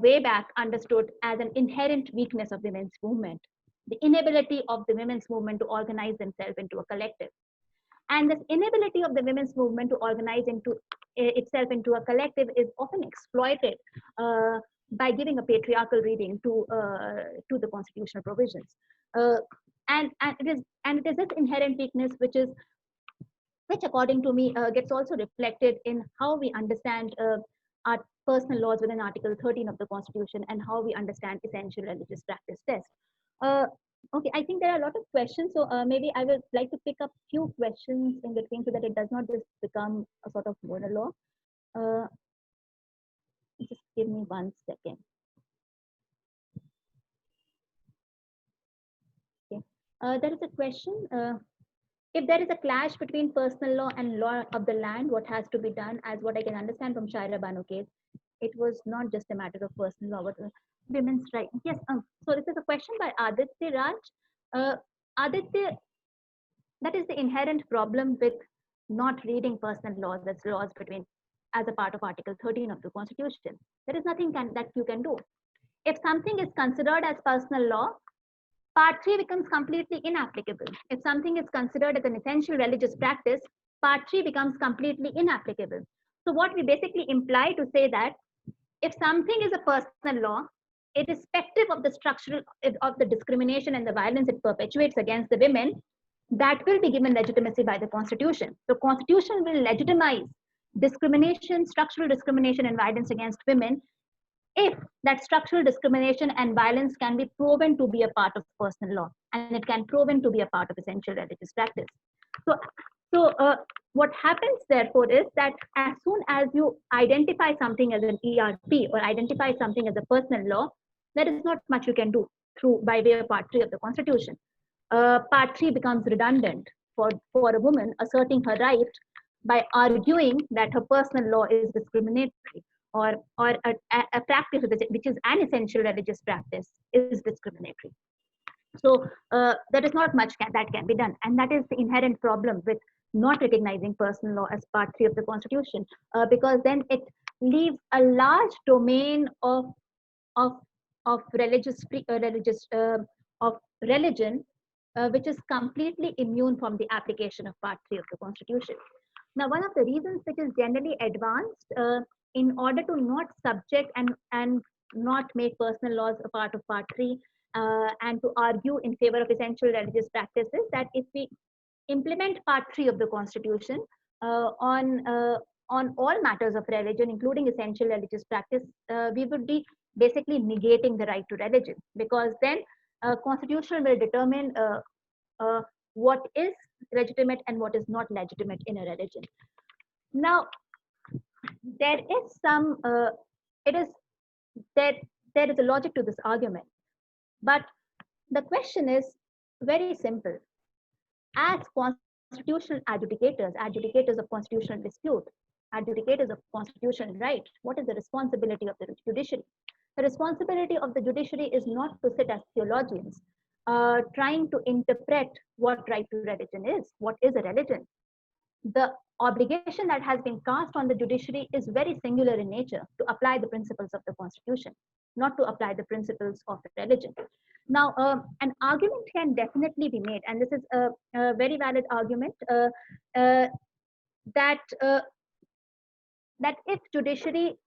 way back understood as an inherent weakness of women's movement, the inability of the women's movement to organize themselves into a collective. And this inability of the women's movement to organize itself into a collective is often exploited by giving a patriarchal reading to the constitutional provisions. And it is this inherent weakness which according to me gets also reflected in how we understand our personal laws within Article 13 of the Constitution, and how we understand essential religious practice test. Okay, I think there are a lot of questions, so maybe I would like to pick up few questions in between so that it does not just become a sort of monologue. Just give me 1 second. Okay, there is a question. If there is a clash between personal law and law of the land, what has to be done? As what I can understand from Shayara Bano case, it was not just a matter of personal law, but women's right. Yes, so this is a question by Aditya Raj. Aditya, that is the inherent problem with not reading personal laws as laws as a part of Article 13 of the Constitution. There is nothing that you can do. If something is considered as personal law, Part 3 becomes completely inapplicable. If something is considered as an essential religious practice, Part 3 becomes completely inapplicable. So what we basically imply to say that if something is a personal law, irrespective of the structural of the discrimination and the violence it perpetuates against the women, that will be given legitimacy by the Constitution. The Constitution will legitimize discrimination, structural discrimination and violence against women, if that structural discrimination and violence can be proven to be a part of personal law, and it can proven to be a part of essential religious practice. So what happens therefore is that as soon as you identify something as an ERP or identify something as a personal law, there is not much you can do by way of Part 3 of the Constitution. Part 3 becomes redundant for a woman asserting her right by arguing that her personal law is discriminatory, or a practice which is an essential religious practice is discriminatory. So there is not much that can be done, and that is the inherent problem with not recognizing personal law as Part 3 of the Constitution, because then it leaves a large domain of religion, which is completely immune from the application of Part 3 of the Constitution. Now, one of the reasons which is generally advanced in order to not subject and not make personal laws a part of Part 3 and to argue in favor of essential religious practices, that if we implement Part 3 of the Constitution on on all matters of religion, including essential religious practice, we would be basically negating the right to religion, because then constitution will determine what is legitimate and what is not legitimate in a religion. Now, there is some, it is there is a logic to this argument, but the question is very simple. As constitutional adjudicators of constitutional dispute, adjudicators of constitutional right, what is the responsibility of the judiciary? The responsibility of the judiciary is not to sit as theologians, trying to interpret what right to religion is, what is a religion. The obligation that has been cast on the judiciary is very singular in nature, to apply the principles of the Constitution, not to apply the principles of religion. Now, an argument can definitely be made, and this is a very valid argument, that that if judiciary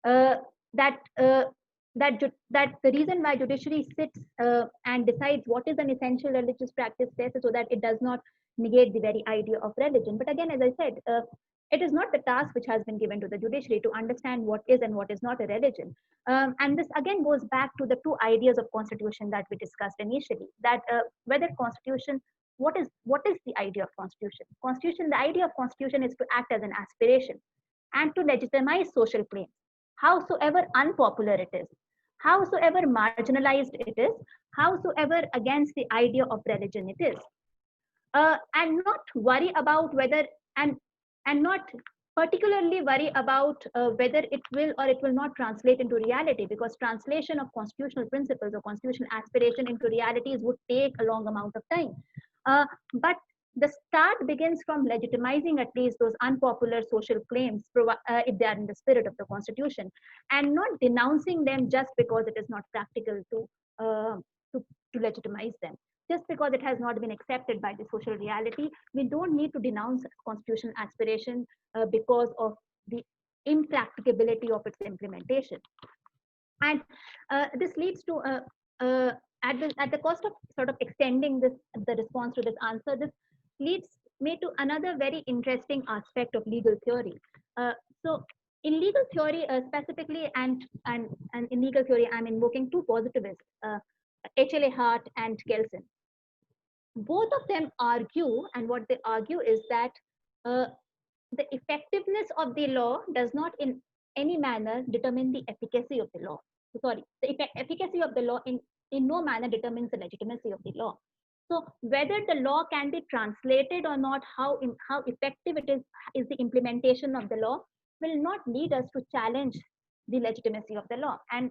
that the reason why judiciary sits and decides what is an essential religious practice test is so that it does not negate the very idea of religion. But again, as I said, it is not the task which has been given to the judiciary to understand what is and what is not a religion. And this again goes back to the two ideas of constitution that we discussed initially, that whether constitution, what is the idea of constitution? Constitution, the idea of constitution is to act as an aspiration and to legitimize social claims, howsoever unpopular it is, howsoever marginalized it is, howsoever against the idea of religion it is, and not worry about whether, and not particularly worry about whether it will or it will not translate into reality, because translation of constitutional principles or constitutional aspiration into realities would take a long amount of time. But the start begins from legitimizing at least those unpopular social claims, if they are in the spirit of the Constitution, and not denouncing them just because it is not practical to legitimize them. Just because it has not been accepted by the social reality, we don't need to denounce constitutional aspiration because of the impracticability of its implementation. And this leads to, at the cost of sort of extending the response to this answer, this leads me to another very interesting aspect of legal theory. So in legal theory specifically, and in legal theory, I'm invoking two positivists, H.L.A. Hart and Kelsen. Both of them argue, and what they argue is that the effectiveness of the law does not in any manner determine the efficacy of the law. Sorry, the efficacy of the law in no manner determines the legitimacy of the law. So whether the law can be translated or not, how effective it is the implementation of the law, will not lead us to challenge the legitimacy of the law. And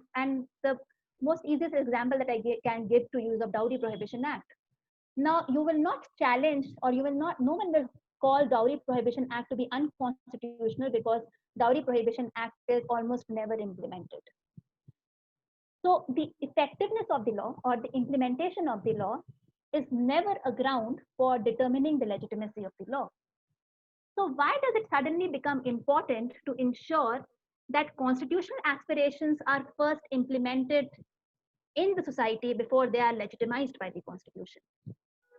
the most easiest example that I can give to you is of Dowry Prohibition Act. Now, you will not challenge, or no one will call Dowry Prohibition Act to be unconstitutional because Dowry Prohibition Act is almost never implemented. So the effectiveness of the law or the implementation of the law is never a ground for determining the legitimacy of the law. So why does it suddenly become important to ensure that constitutional aspirations are first implemented in the society before they are legitimized by the Constitution?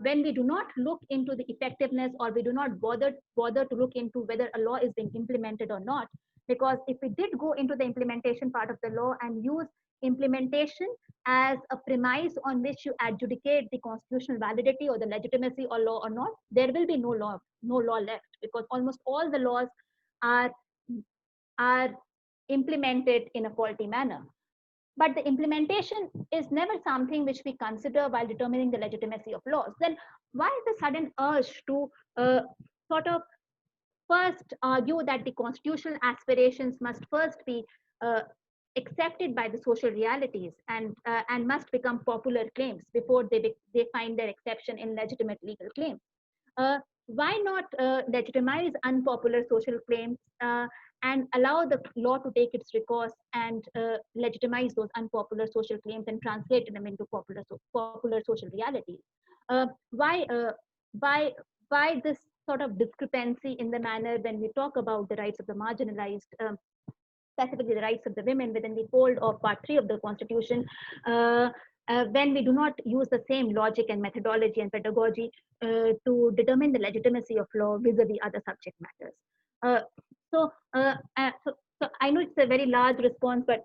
When we do not look into the effectiveness, or we do not bother to look into whether a law is being implemented or not, because if we did go into the implementation part of the law and use implementation as a premise on which you adjudicate the constitutional validity or the legitimacy or law or not, there will be no law left, because almost all the laws are implemented in a faulty manner. But the implementation is never something which we consider while determining the legitimacy of laws. Then why is the sudden urge to sort of first argue that the constitutional aspirations must first be accepted by the social realities and must become popular claims before they find their exception in legitimate legal claims? Why not legitimize unpopular social claims and allow the law to take its recourse and legitimize those unpopular social claims and translate them into popular social realities? Why this sort of discrepancy in the manner when we talk about the rights of the marginalized, specifically the rights of the women within the fold of Part 3 of the Constitution, when we do not use the same logic and methodology and pedagogy to determine the legitimacy of law vis-a-vis other subject matters? So, so I know it's a very large response, but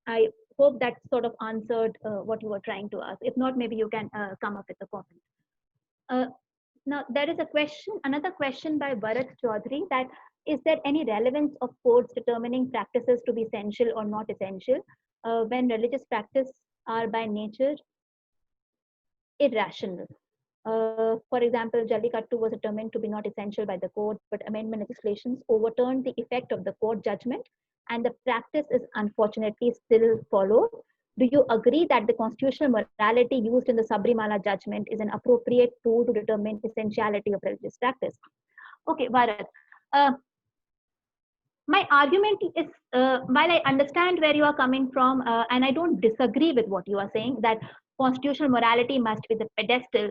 I hope that sort of answered what you were trying to ask. If not, maybe you can come up with a comment. Now, there is a question, another question by Bharat Chaudhary, that is there any relevance of courts determining practices to be essential or not essential when religious practice are by nature irrational? For example, Jallikattu was determined to be not essential by the court, but amendment legislations overturned the effect of the court judgment, and the practice is unfortunately still followed. Do you agree that the constitutional morality used in the Sabrimala judgment is an appropriate tool to determine essentiality of religious practice? Okay, Bharat. Uh, my argument is, while I understand where you are coming from, and I don't disagree with what you are saying, that constitutional morality must be the pedestal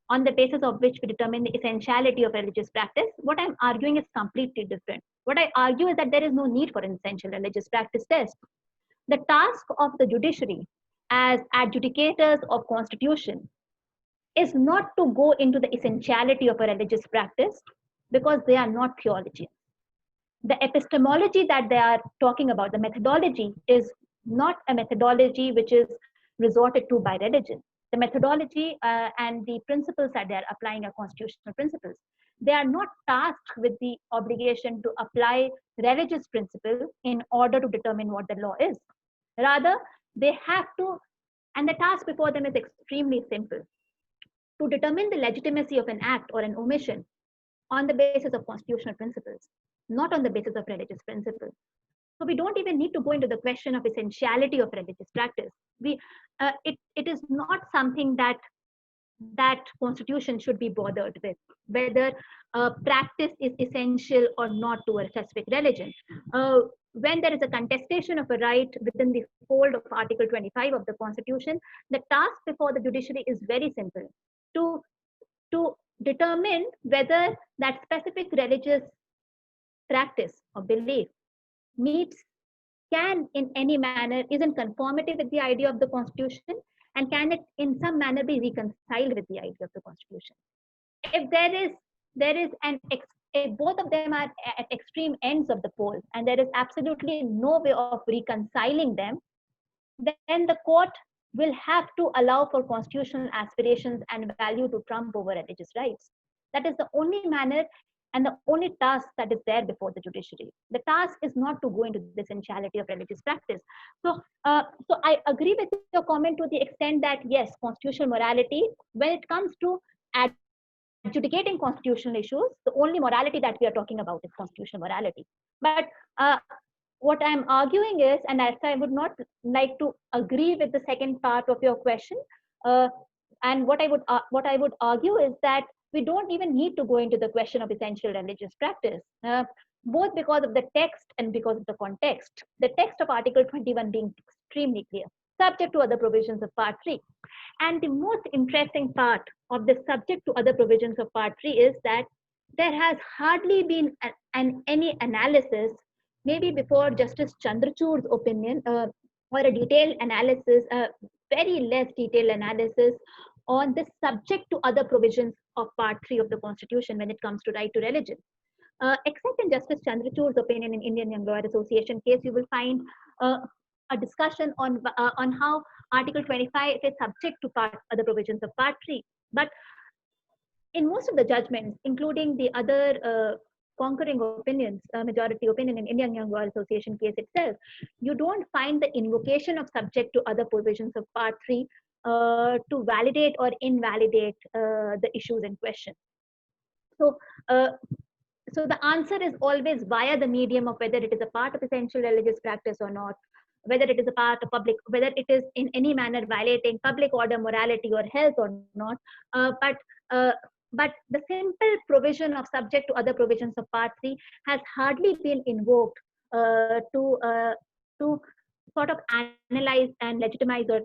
on the basis of which we determine the essentiality of religious practice. What I'm arguing is completely different. What I argue is that there is no need for an essential religious practice test. The task of the judiciary as adjudicators of constitution is not to go into the essentiality of a religious practice, because they are not theologians. The epistemology that they are talking about, the methodology, is not a methodology which is resorted to by religion. The methodology and the principles that they are applying are constitutional principles. They are not tasked with the obligation to apply religious principle in order to determine what the law is. Rather, they have to, and the task before them is extremely simple: to determine the legitimacy of an act or an omission on the basis of constitutional principles, not on the basis of religious principles. So we don't even need to go into the question of essentiality of religious practice. It is not something that constitution should be bothered with, whether practice is essential or not to a specific religion. When there is a contestation of a right within the fold of Article 25 of the Constitution, the task before the judiciary is very simple: to determine whether that specific religious practice or belief meets, can in any manner, is in conformity with the idea of the Constitution, and can it in some manner be reconciled with the idea of the Constitution. If there is if both of them are at extreme ends of the pole and there is absolutely no way of reconciling them, then the court will have to allow for constitutional aspirations and value to trump over religious rights. That is the only manner and the only task that is there before the judiciary. The task is not to go into the essentiality of religious practice. So I agree with your comment to the extent that yes, constitutional morality, when it comes to adjudicating constitutional issues, the only morality that we are talking about is constitutional morality. But what I'm arguing is, and I would not like to agree with the second part of your question, and what I would argue is that we don't even need to go into the question of essential religious practice, both because of the text and because of the context. The text of Article 21 being extremely clear, subject to other provisions of Part 3. And the most interesting part of the subject to other provisions of Part 3 is that there has hardly been any analysis, maybe before Justice Chandrachud's opinion, or a detailed analysis, very less detailed analysis on the subject to other provisions of Part 3 of the Constitution when it comes to right to religion. Except in Justice Chandrachud's opinion in Indian Young Lawyer Association case, you will find a discussion on how Article 25 is subject to other provisions of Part 3. But in most of the judgments, including the other concurring opinions, majority opinion in Indian Young Lawyer Association case itself, you don't find the invocation of subject to other provisions of Part 3 to validate or invalidate the issues in question. So, so the answer is always via the medium of whether it is a part of essential religious practice or not, whether it is a part of public, whether it is in any manner violating public order, morality, or health or not. But the simple provision of subject to other provisions of Part 3 has hardly been invoked to sort of analyze and legitimize or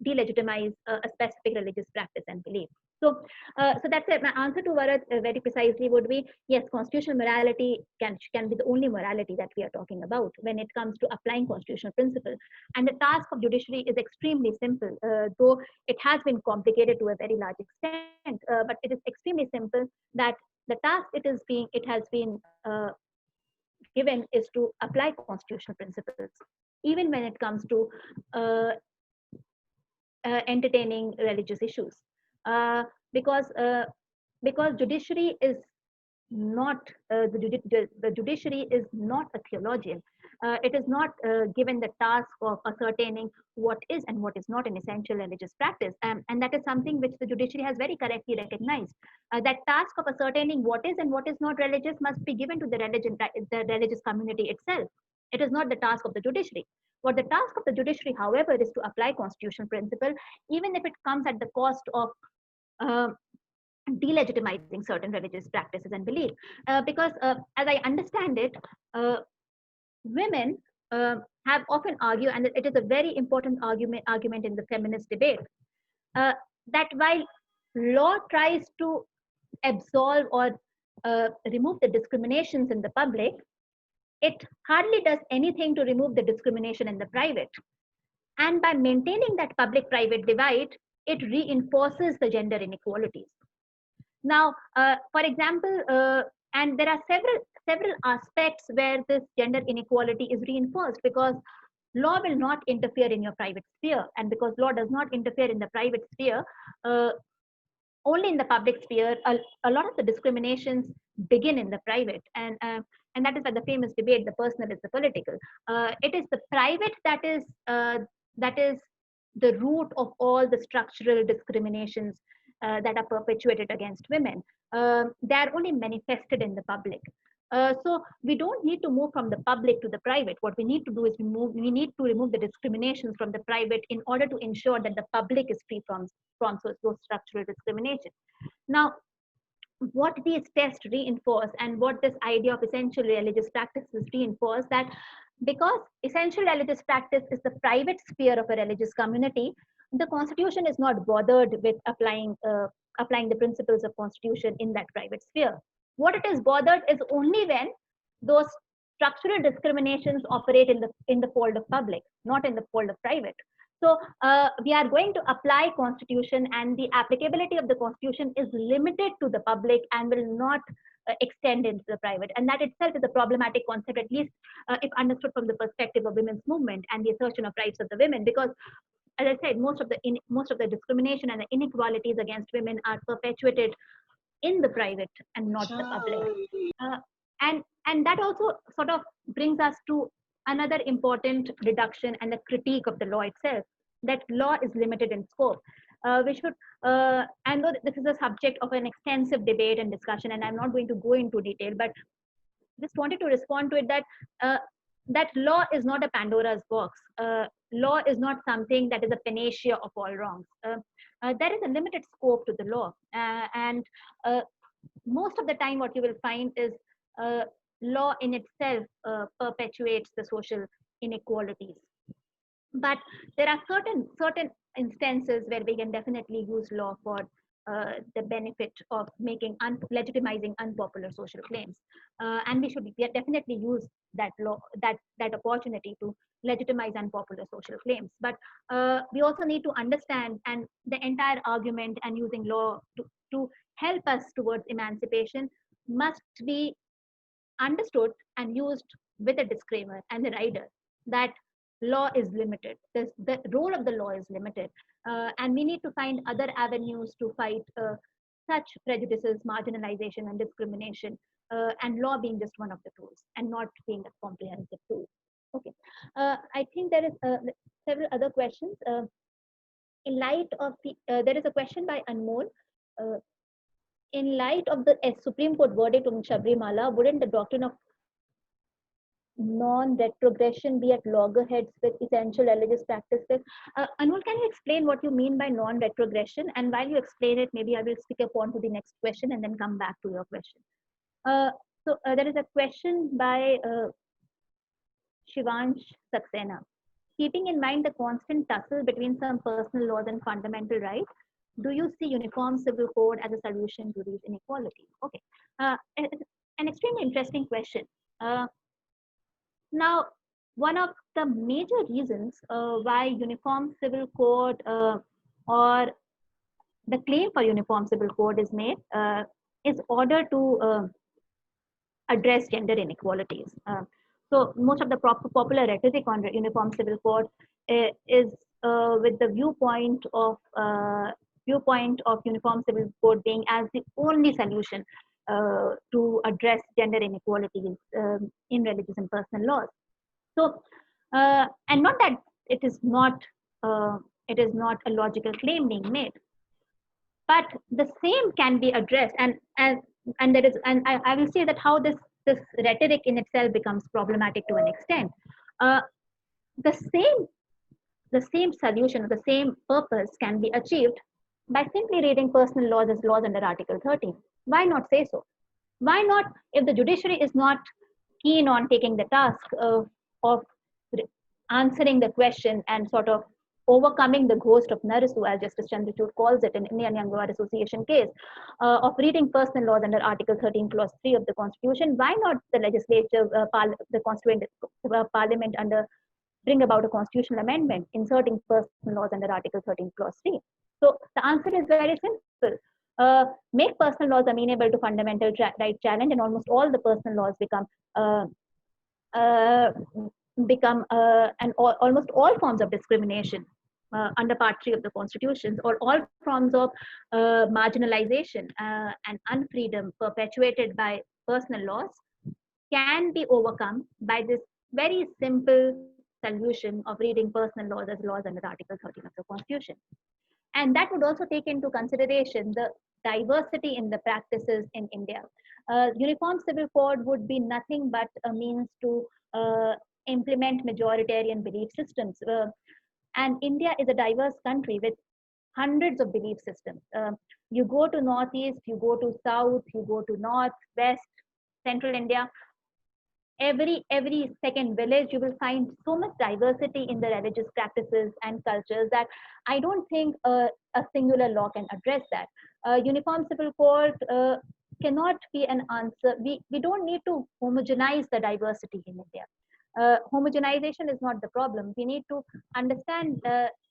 delegitimize a specific religious practice and belief. So, so that's it. My answer to Bharat very precisely would be yes, constitutional morality can be the only morality that we are talking about when it comes to applying constitutional principle. And the task of judiciary is extremely simple, though it has been complicated to a very large extent. But it is extremely simple that the task it has been given is to apply constitutional principles, even when it comes to uh, entertaining religious issues, uh, because uh, because judiciary is not the judiciary is not a theologian. It is not given the task of ascertaining what is and what is not an essential religious practice, and that is something which the judiciary has very correctly recognized. That task of ascertaining what is and what is not religious must be given to the religious community itself. It is not the task of the judiciary. What the task of the judiciary, however, is to apply constitutional principle, even if it comes at the cost of uh, delegitimizing certain religious practices and belief. Because as I understand it, uh, women have often argued, and it is a very important argument in the feminist debate, uh, that while law tries to absolve or remove the discriminations in the public, it hardly does anything to remove the discrimination in the private. And by maintaining that public private divide, it reinforces the gender inequalities. Now, for example, and there are several aspects where this gender inequality is reinforced, because law will not interfere in your private sphere, and because law does not interfere in the private sphere, uh, only in the public sphere, a lot of the discriminations begin in the private, and that is why the famous debate, the personal is the political. It is the private that is the root of all the structural discriminations that are perpetuated against women. They are only manifested in the public. So we don't need to move from the public to the private. What we need to do is we need to remove the discriminations from the private in order to ensure that the public is free from those structural discrimination. Now, what these tests reinforce and what this idea of essential religious practices reinforce, that because essential religious practice is the private sphere of a religious community, the constitution is not bothered with applying the principles of constitution in that private sphere. What it is bothered is only when those structural discriminations operate in the fold of public, not in the fold of private. So we are going to apply constitution, and the applicability of the constitution is limited to the public and will not extend into the private. And that itself is a problematic concept, at least if understood from the perspective of women's movement and the assertion of rights of the women, because as I said, most of the discrimination and the inequalities against women are perpetuated in the private and not the public. Uh, and that also sort of brings us to another important reduction and the critique of the law itself, that law is limited in scope. We should, and though this is a subject of an extensive debate and discussion, and I'm not going to go into detail, but just wanted to respond to it, that that law is not a Pandora's box. Law is not something that is a panacea of all wrongs. There is a limited scope to the law, and most of the time what you will find is law in itself perpetuates the social inequalities. But there are certain instances where we can definitely use law for the benefit of legitimizing unpopular social claims, and we should definitely use that law, that opportunity to legitimize unpopular social claims. But we also need to understand, and the entire argument and using law to help us towards emancipation must be understood and used with a disclaimer and a rider that law is limited. The role of the law is limited, and we need to find other avenues to fight such prejudices, marginalization, and discrimination, and law being just one of the tools and not being a comprehensive tool. Okay, I think there is several other questions. In light of there is a question by Anmol. Uh, in light of the Supreme Court verdict on Sabrimala, wouldn't the doctrine of non-retrogression be at loggerheads with essential religious practices? Anmol, can you explain what you mean by non-retrogression? And while you explain it, maybe I will stick upon to the next question and then come back to your question. So there is a question by Shivansh Saxena. Keeping in mind the constant tussle between some personal laws and fundamental rights, do you see uniform civil code as a solution to these inequalities? Okay, an extremely interesting question. Now, one of the major reasons why uniform civil code or the claim for uniform civil code is made is order to address gender inequalities. So most of the popular rhetoric on uniform civil code is with the viewpoint of uniform civil code being as the only solution to address gender inequalities in religious and personal laws. So, and not that it is not a logical claim being made, but the same can be addressed, and there is, and I will say that how this rhetoric in itself becomes problematic to an extent. Uh, the same solution or the same purpose can be achieved by simply reading personal laws as laws under Article 13. Why not say so? Why not, if the judiciary is not keen on taking the task of answering the question and sort of overcoming the ghost of Narasu, as Justice Chandrachud calls it in Indian Young Bar Association case, of reading personal laws under Article 13, Clause 3 of the Constitution, why not the legislature, the constituent parliament bring about a constitutional amendment inserting personal laws under Article 13, Clause 3? So the answer is very simple. Make personal laws amenable to fundamental right challenge, and almost all the personal laws become almost all forms of discrimination under Part 3 of the Constitution, or all forms of marginalization and unfreedom perpetuated by personal laws can be overcome by this very simple solution of reading personal laws as laws under Article 13 of the Constitution. And that would also take into consideration the diversity in the practices in India. Uniform Civil Code would be nothing but a means to implement majoritarian belief systems. And India is a diverse country with hundreds of belief systems. You go to Northeast, you go to South, you go to North, West, Central India. Every second village, you will find so much diversity in the religious practices and cultures that I don't think a singular law can address that. Uniform Civil Code cannot be an answer. We don't need to homogenize the diversity in India. Homogenization is not the problem. We need to understand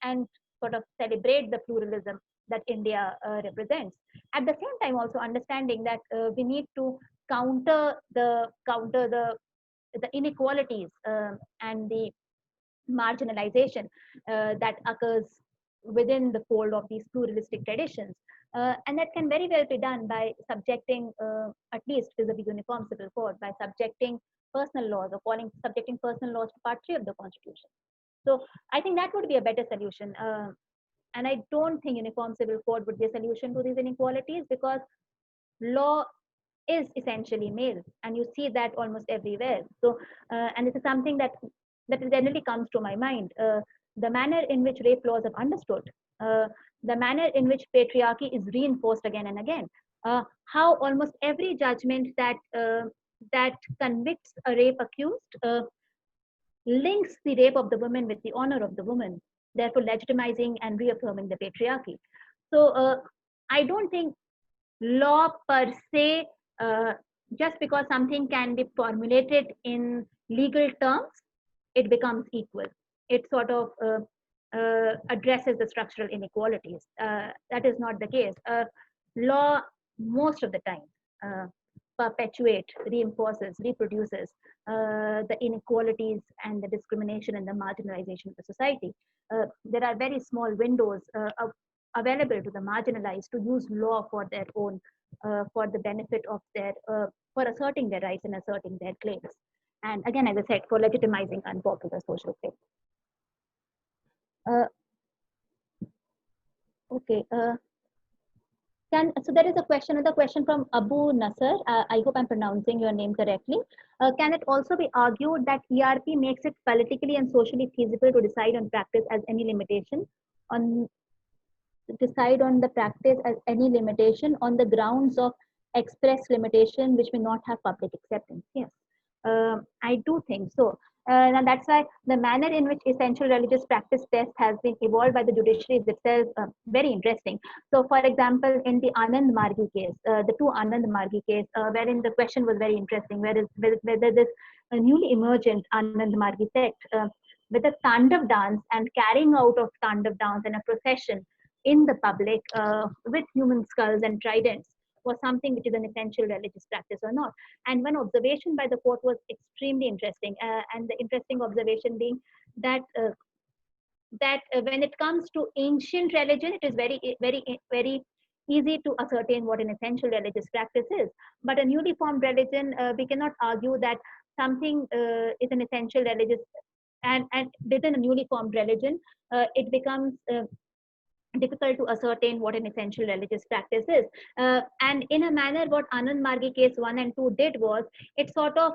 and sort of celebrate the pluralism that India represents. At the same time, also understanding that we need to counter the inequalities and the marginalization that occurs within the fold of these pluralistic traditions. And that can very well be done by subjecting, at least vis-a-vis Uniform Civil Code, by subjecting personal laws or subjecting personal laws to Part 3 of the Constitution. So I think that would be a better solution. And I don't think Uniform Civil Code would be a solution to these inequalities, because law is essentially male, and you see that almost everywhere. So, and this is something that generally comes to my mind. The manner in which rape laws are understood, the manner in which patriarchy is reinforced again and again, how almost every judgment that convicts a rape accused links the rape of the woman with the honor of the woman, therefore legitimizing and reaffirming the patriarchy. So I don't think law per se, just because something can be formulated in legal terms, it becomes equal. It sort of addresses the structural inequalities. That is not the case. Law, most of the time, perpetuates, reinforces, reproduces the inequalities and the discrimination and the marginalization of the society. There are very small windows available to the marginalized to use law for their own, for the benefit of their, for asserting their rights and asserting their claims. And again, as I said, for legitimizing unpopular social claims. Okay. So there is another question from Abu Nasser. I hope I'm pronouncing your name correctly. Can it also be argued that ERP makes it politically and socially feasible to decide on practice as any limitation on the grounds of express limitation which may not have public acceptance? Yes, I do think so. And that's why the manner in which essential religious practice test has been evolved by the judiciary is itself very interesting. So, for example, in the Anand Margi case, the two Anand Margi case, wherein the question was very interesting, whether this newly emergent Anand Margi sect, with a Tandav dance and carrying out of Tandav dance in a procession in the public with human skulls and tridents, was something which is an essential religious practice or not. And one observation by the court was extremely interesting, and the interesting observation being that when it comes to ancient religion, it is very easy to ascertain what an essential religious practice is. But a newly formed religion, we cannot argue that something is an essential religious, and within a newly formed religion, it becomes difficult to ascertain what an essential religious practice is. And in a manner, what Anand Margi case 1 and 2 did was, it sort of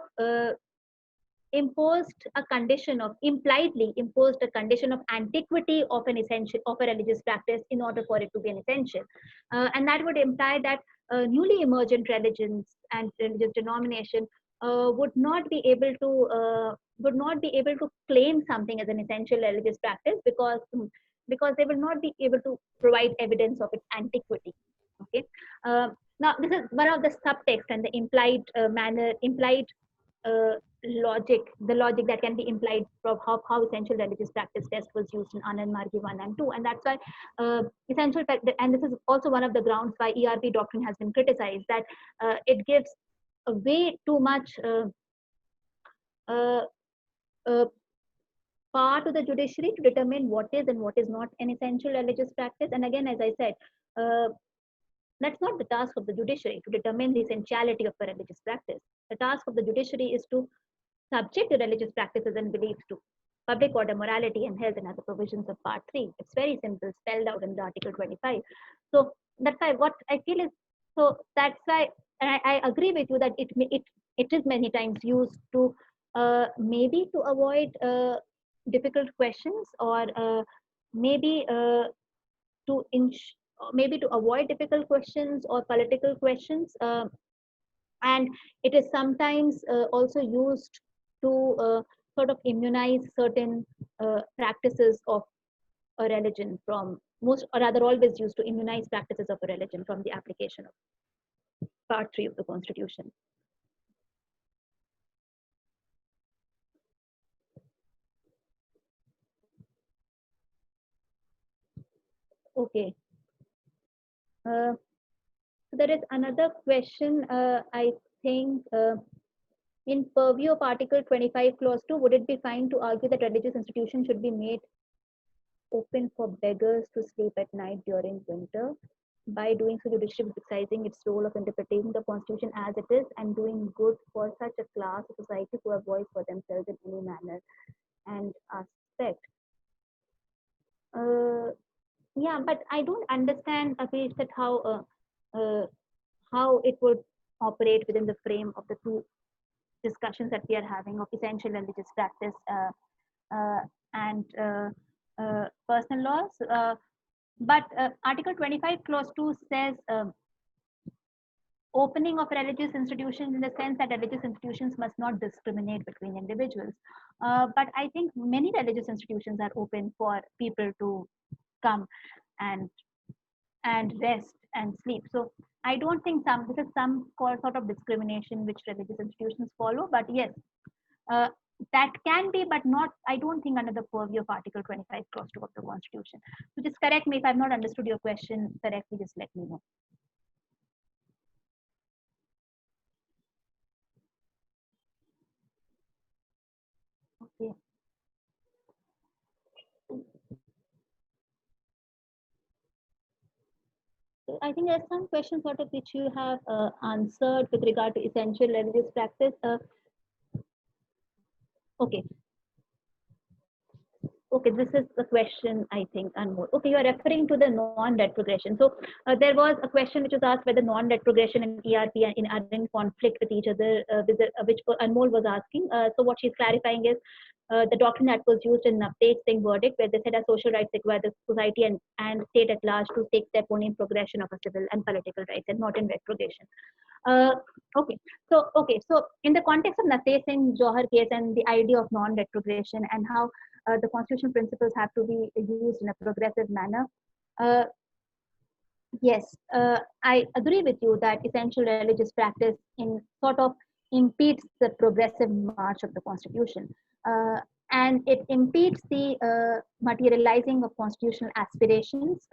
impliedly imposed a condition of antiquity of an essential of a religious practice in order for it to be an essential, and that would imply that newly emergent religions and religious denomination would not be able to claim something as an essential religious practice, because they will not be able to provide evidence of its antiquity. Okay, now this is one of the subtext and the implied logic, the logic that can be implied from how essential religious practice test was used in Anand Margi 1 and 2. And that's why essential, and this is also one of the grounds why ERP doctrine has been criticized, that it gives a way too much power to the judiciary to determine what is and what is not an essential religious practice. And again, as I said, that's not the task of the judiciary to determine the essentiality of a religious practice. The task of the judiciary is to subject the religious practices and beliefs to public order, morality, and health, and other provisions of Part 3. It's very simple, spelled out in the Article 25. So that's why what I feel is, so that's why, and I agree with you that it is many times used to maybe to avoid difficult questions, or maybe maybe to avoid difficult questions or political questions, and it is sometimes also used to sort of immunize certain practices of a religion from most, or rather always used to immunize practices of a religion from the application of Part 3 of the Constitution. Okay. So there is another question, I think, in purview of Article 25, Clause 2, would it be fine to argue that religious institutions should be made open for beggars to sleep at night during winter? By doing so, judiciary is exercising its role of interpreting the Constitution as it is and doing good for such a class of society who have voice for themselves in any manner and aspect. Yeah, but I don't understand, Abish, that how it would operate within the frame of the two discussions that we are having of essential religious practice and personal laws. But Article 25, Clause 2 says opening of religious institutions, in the sense that religious institutions must not discriminate between individuals. But I think many religious institutions are open for people to come and rest and sleep. So I don't think this is some sort of discrimination which religious institutions follow. But yes, that can be, but not, I don't think, under the purview of Article 25, Clause 2 of the Constitution. So just correct me if I've not understood your question correctly, just let me know. Okay. So I think there's some questions sort of which you have answered with regard to essential religious practice. Okay. Okay, this is the question, I think, Anmol. Okay, you are referring to the non-retrogression. So there was a question which was asked whether non-retrogression and ERP are in conflict with each other, which Anmol was asking. So what she's clarifying is the doctrine that was used in Napte's verdict, where they said that social rights require the society and state at large to take step only in progression of a civil and political rights, and not in retrogression. Okay, so in the context of Napte Singh Johar case and the idea of non-retrogression and how the constitutional principles have to be used in a progressive manner, yes, I agree with you that essential religious practice in sort of impedes the progressive march of the Constitution, and it impedes the materializing of constitutional aspirations,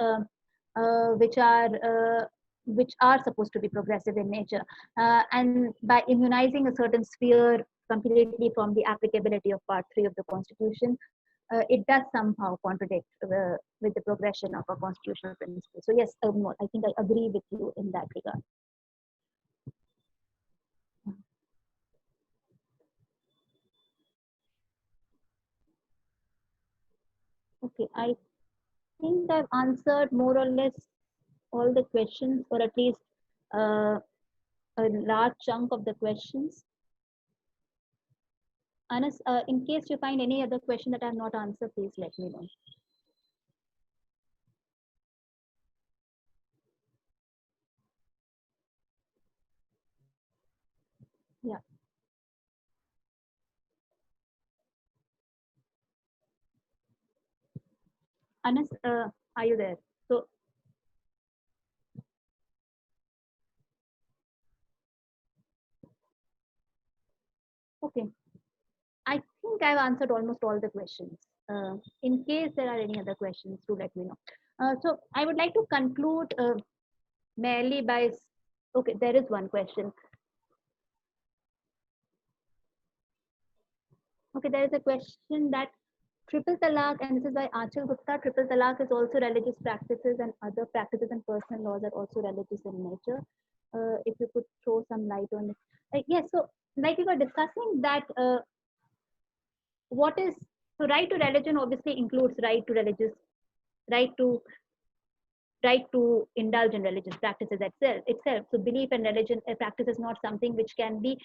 which are which are supposed to be progressive in nature. And by immunizing a certain sphere completely from the applicability of Part 3 of the Constitution, it does somehow contradict with the progression of a constitutional principle. So yes, I think I agree with you in that regard. Okay, I think I've answered more or less all the questions, or at least a large chunk of the questions. Anas, in case you find any other question that I have not answered, please let me know. Yeah. Anas, are you there? So, okay. I think I've answered almost all the questions. In case there are any other questions, do let me know. So I would like to conclude merely by, okay, there is one question. Okay, there is a question that triple talaq, and this is by Achal Gupta, triple talaq is also religious practices and other practices and personal laws are also religious in nature. If you could throw some light on it. Yes, so like we were discussing that what is, so right to religion obviously includes right to religious, right to right to indulge in religious practices itself. So belief and religion practice is not something which can be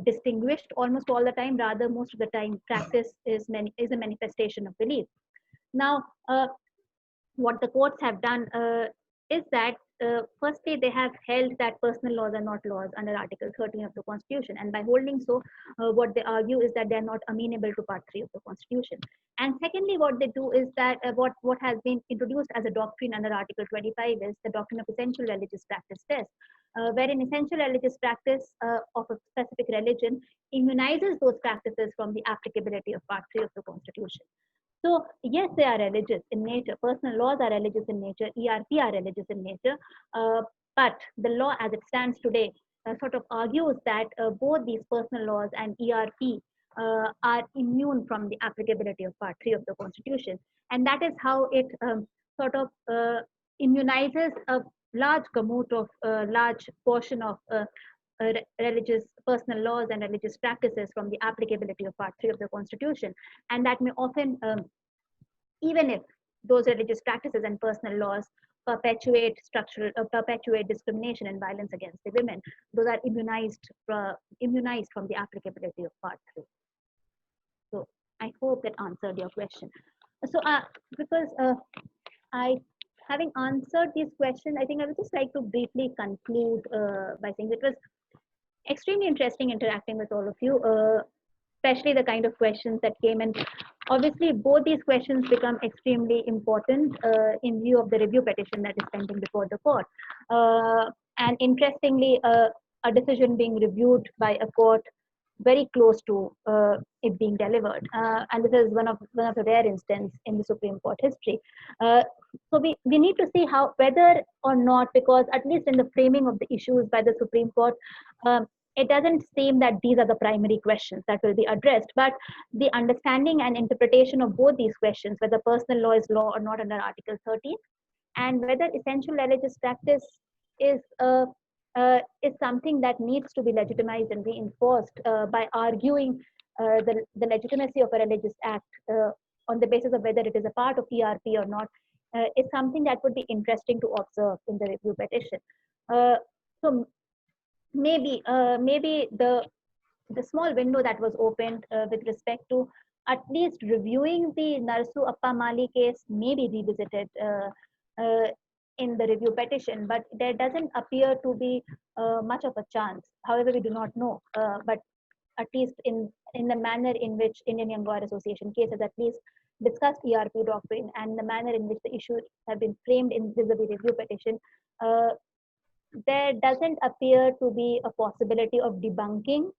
distinguished almost all the time. Rather, most of the time, practice is a manifestation of belief. Now, what the courts have done is that firstly they have held that personal laws are not laws under Article 13 of the Constitution, and by holding so, what they argue is that they are not amenable to Part 3 of the Constitution. And secondly, what they do is that what has been introduced as a doctrine under Article 25 is the doctrine of essential religious practice test, wherein essential religious practice of a specific religion immunizes those practices from the applicability of Part 3 of the Constitution. So yes, they are religious in nature. Personal laws are religious in nature. ERP are religious in nature. But the law as it stands today sort of argues that both these personal laws and ERP are immune from the applicability of Part 3 of the Constitution. And that is how it sort of immunizes a large gamut of large portion of religious personal laws and religious practices from the applicability of Part 3 of the Constitution. And that may often, even if those religious practices and personal laws perpetuate perpetuate discrimination and violence against the women, those are immunized from the applicability of Part 3. So I hope that answered your question. So because having answered these questions, I think I would just like to briefly conclude by saying it was extremely interesting interacting with all of you, especially the kind of questions that came in. Obviously, both these questions become extremely important in view of the review petition that is pending before the court. And interestingly, a decision being reviewed by a court very close to it being delivered. And this is one of the rare instances in the Supreme Court history. So we need to see how, whether or not, because at least in the framing of the issues by the Supreme Court, it doesn't seem that these are the primary questions that will be addressed, but the understanding and interpretation of both these questions, whether personal law is law or not under Article 13, and whether essential religious practice is something that needs to be legitimized and reinforced by arguing the legitimacy of a religious act on the basis of whether it is a part of ERP or not, is something that would be interesting to observe in the review petition. So maybe the small window that was opened with respect to at least reviewing the Narsu Appamali case may be revisited in the review petition, but there doesn't appear to be much of a chance. However, we do not know, but at least in the manner in which Indian Young Lawyer Association case has at least discussed ERP doctrine and the manner in which the issues have been framed in vis-a-vis review petition, there doesn't appear to be a possibility of debunking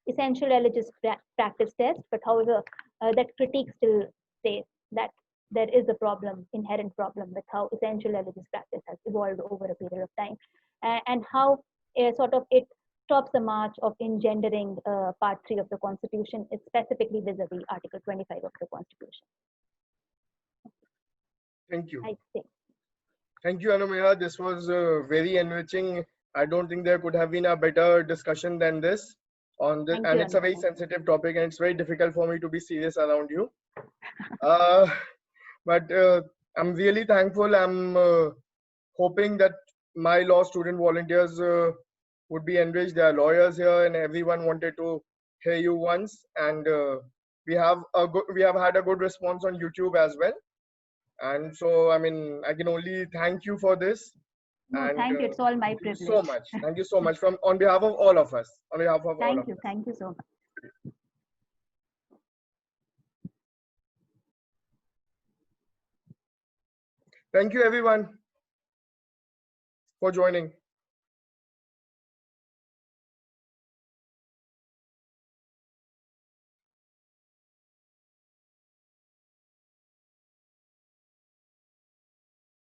essential religious practice test. But however, that critique still stays that there is a problem, inherent problem with how essential religious practice has evolved over a period of time, and how sort of it stops the march of engendering part 3 of the Constitution, specifically vis-a-vis Article 25 of the Constitution. Thank you. I think. Thank you, Anumeha. This was very enriching. I don't think there could have been a better discussion than this on this, Thank and you, it's a very Anumeha. sensitive topic, and it's very difficult for me to be serious around you. But I'm really thankful. I'm hoping that my law student volunteers would be enriched. There are lawyers here, and everyone wanted to hear you once. And we have had a good response on YouTube as well. And so, I mean, I can only thank you for this. No, And thank you. It's all my thank you privilege. so much. Thank you so much on behalf of all of us. On behalf of all of Thank us. you. Thank you so much. Thank you, everyone, for joining.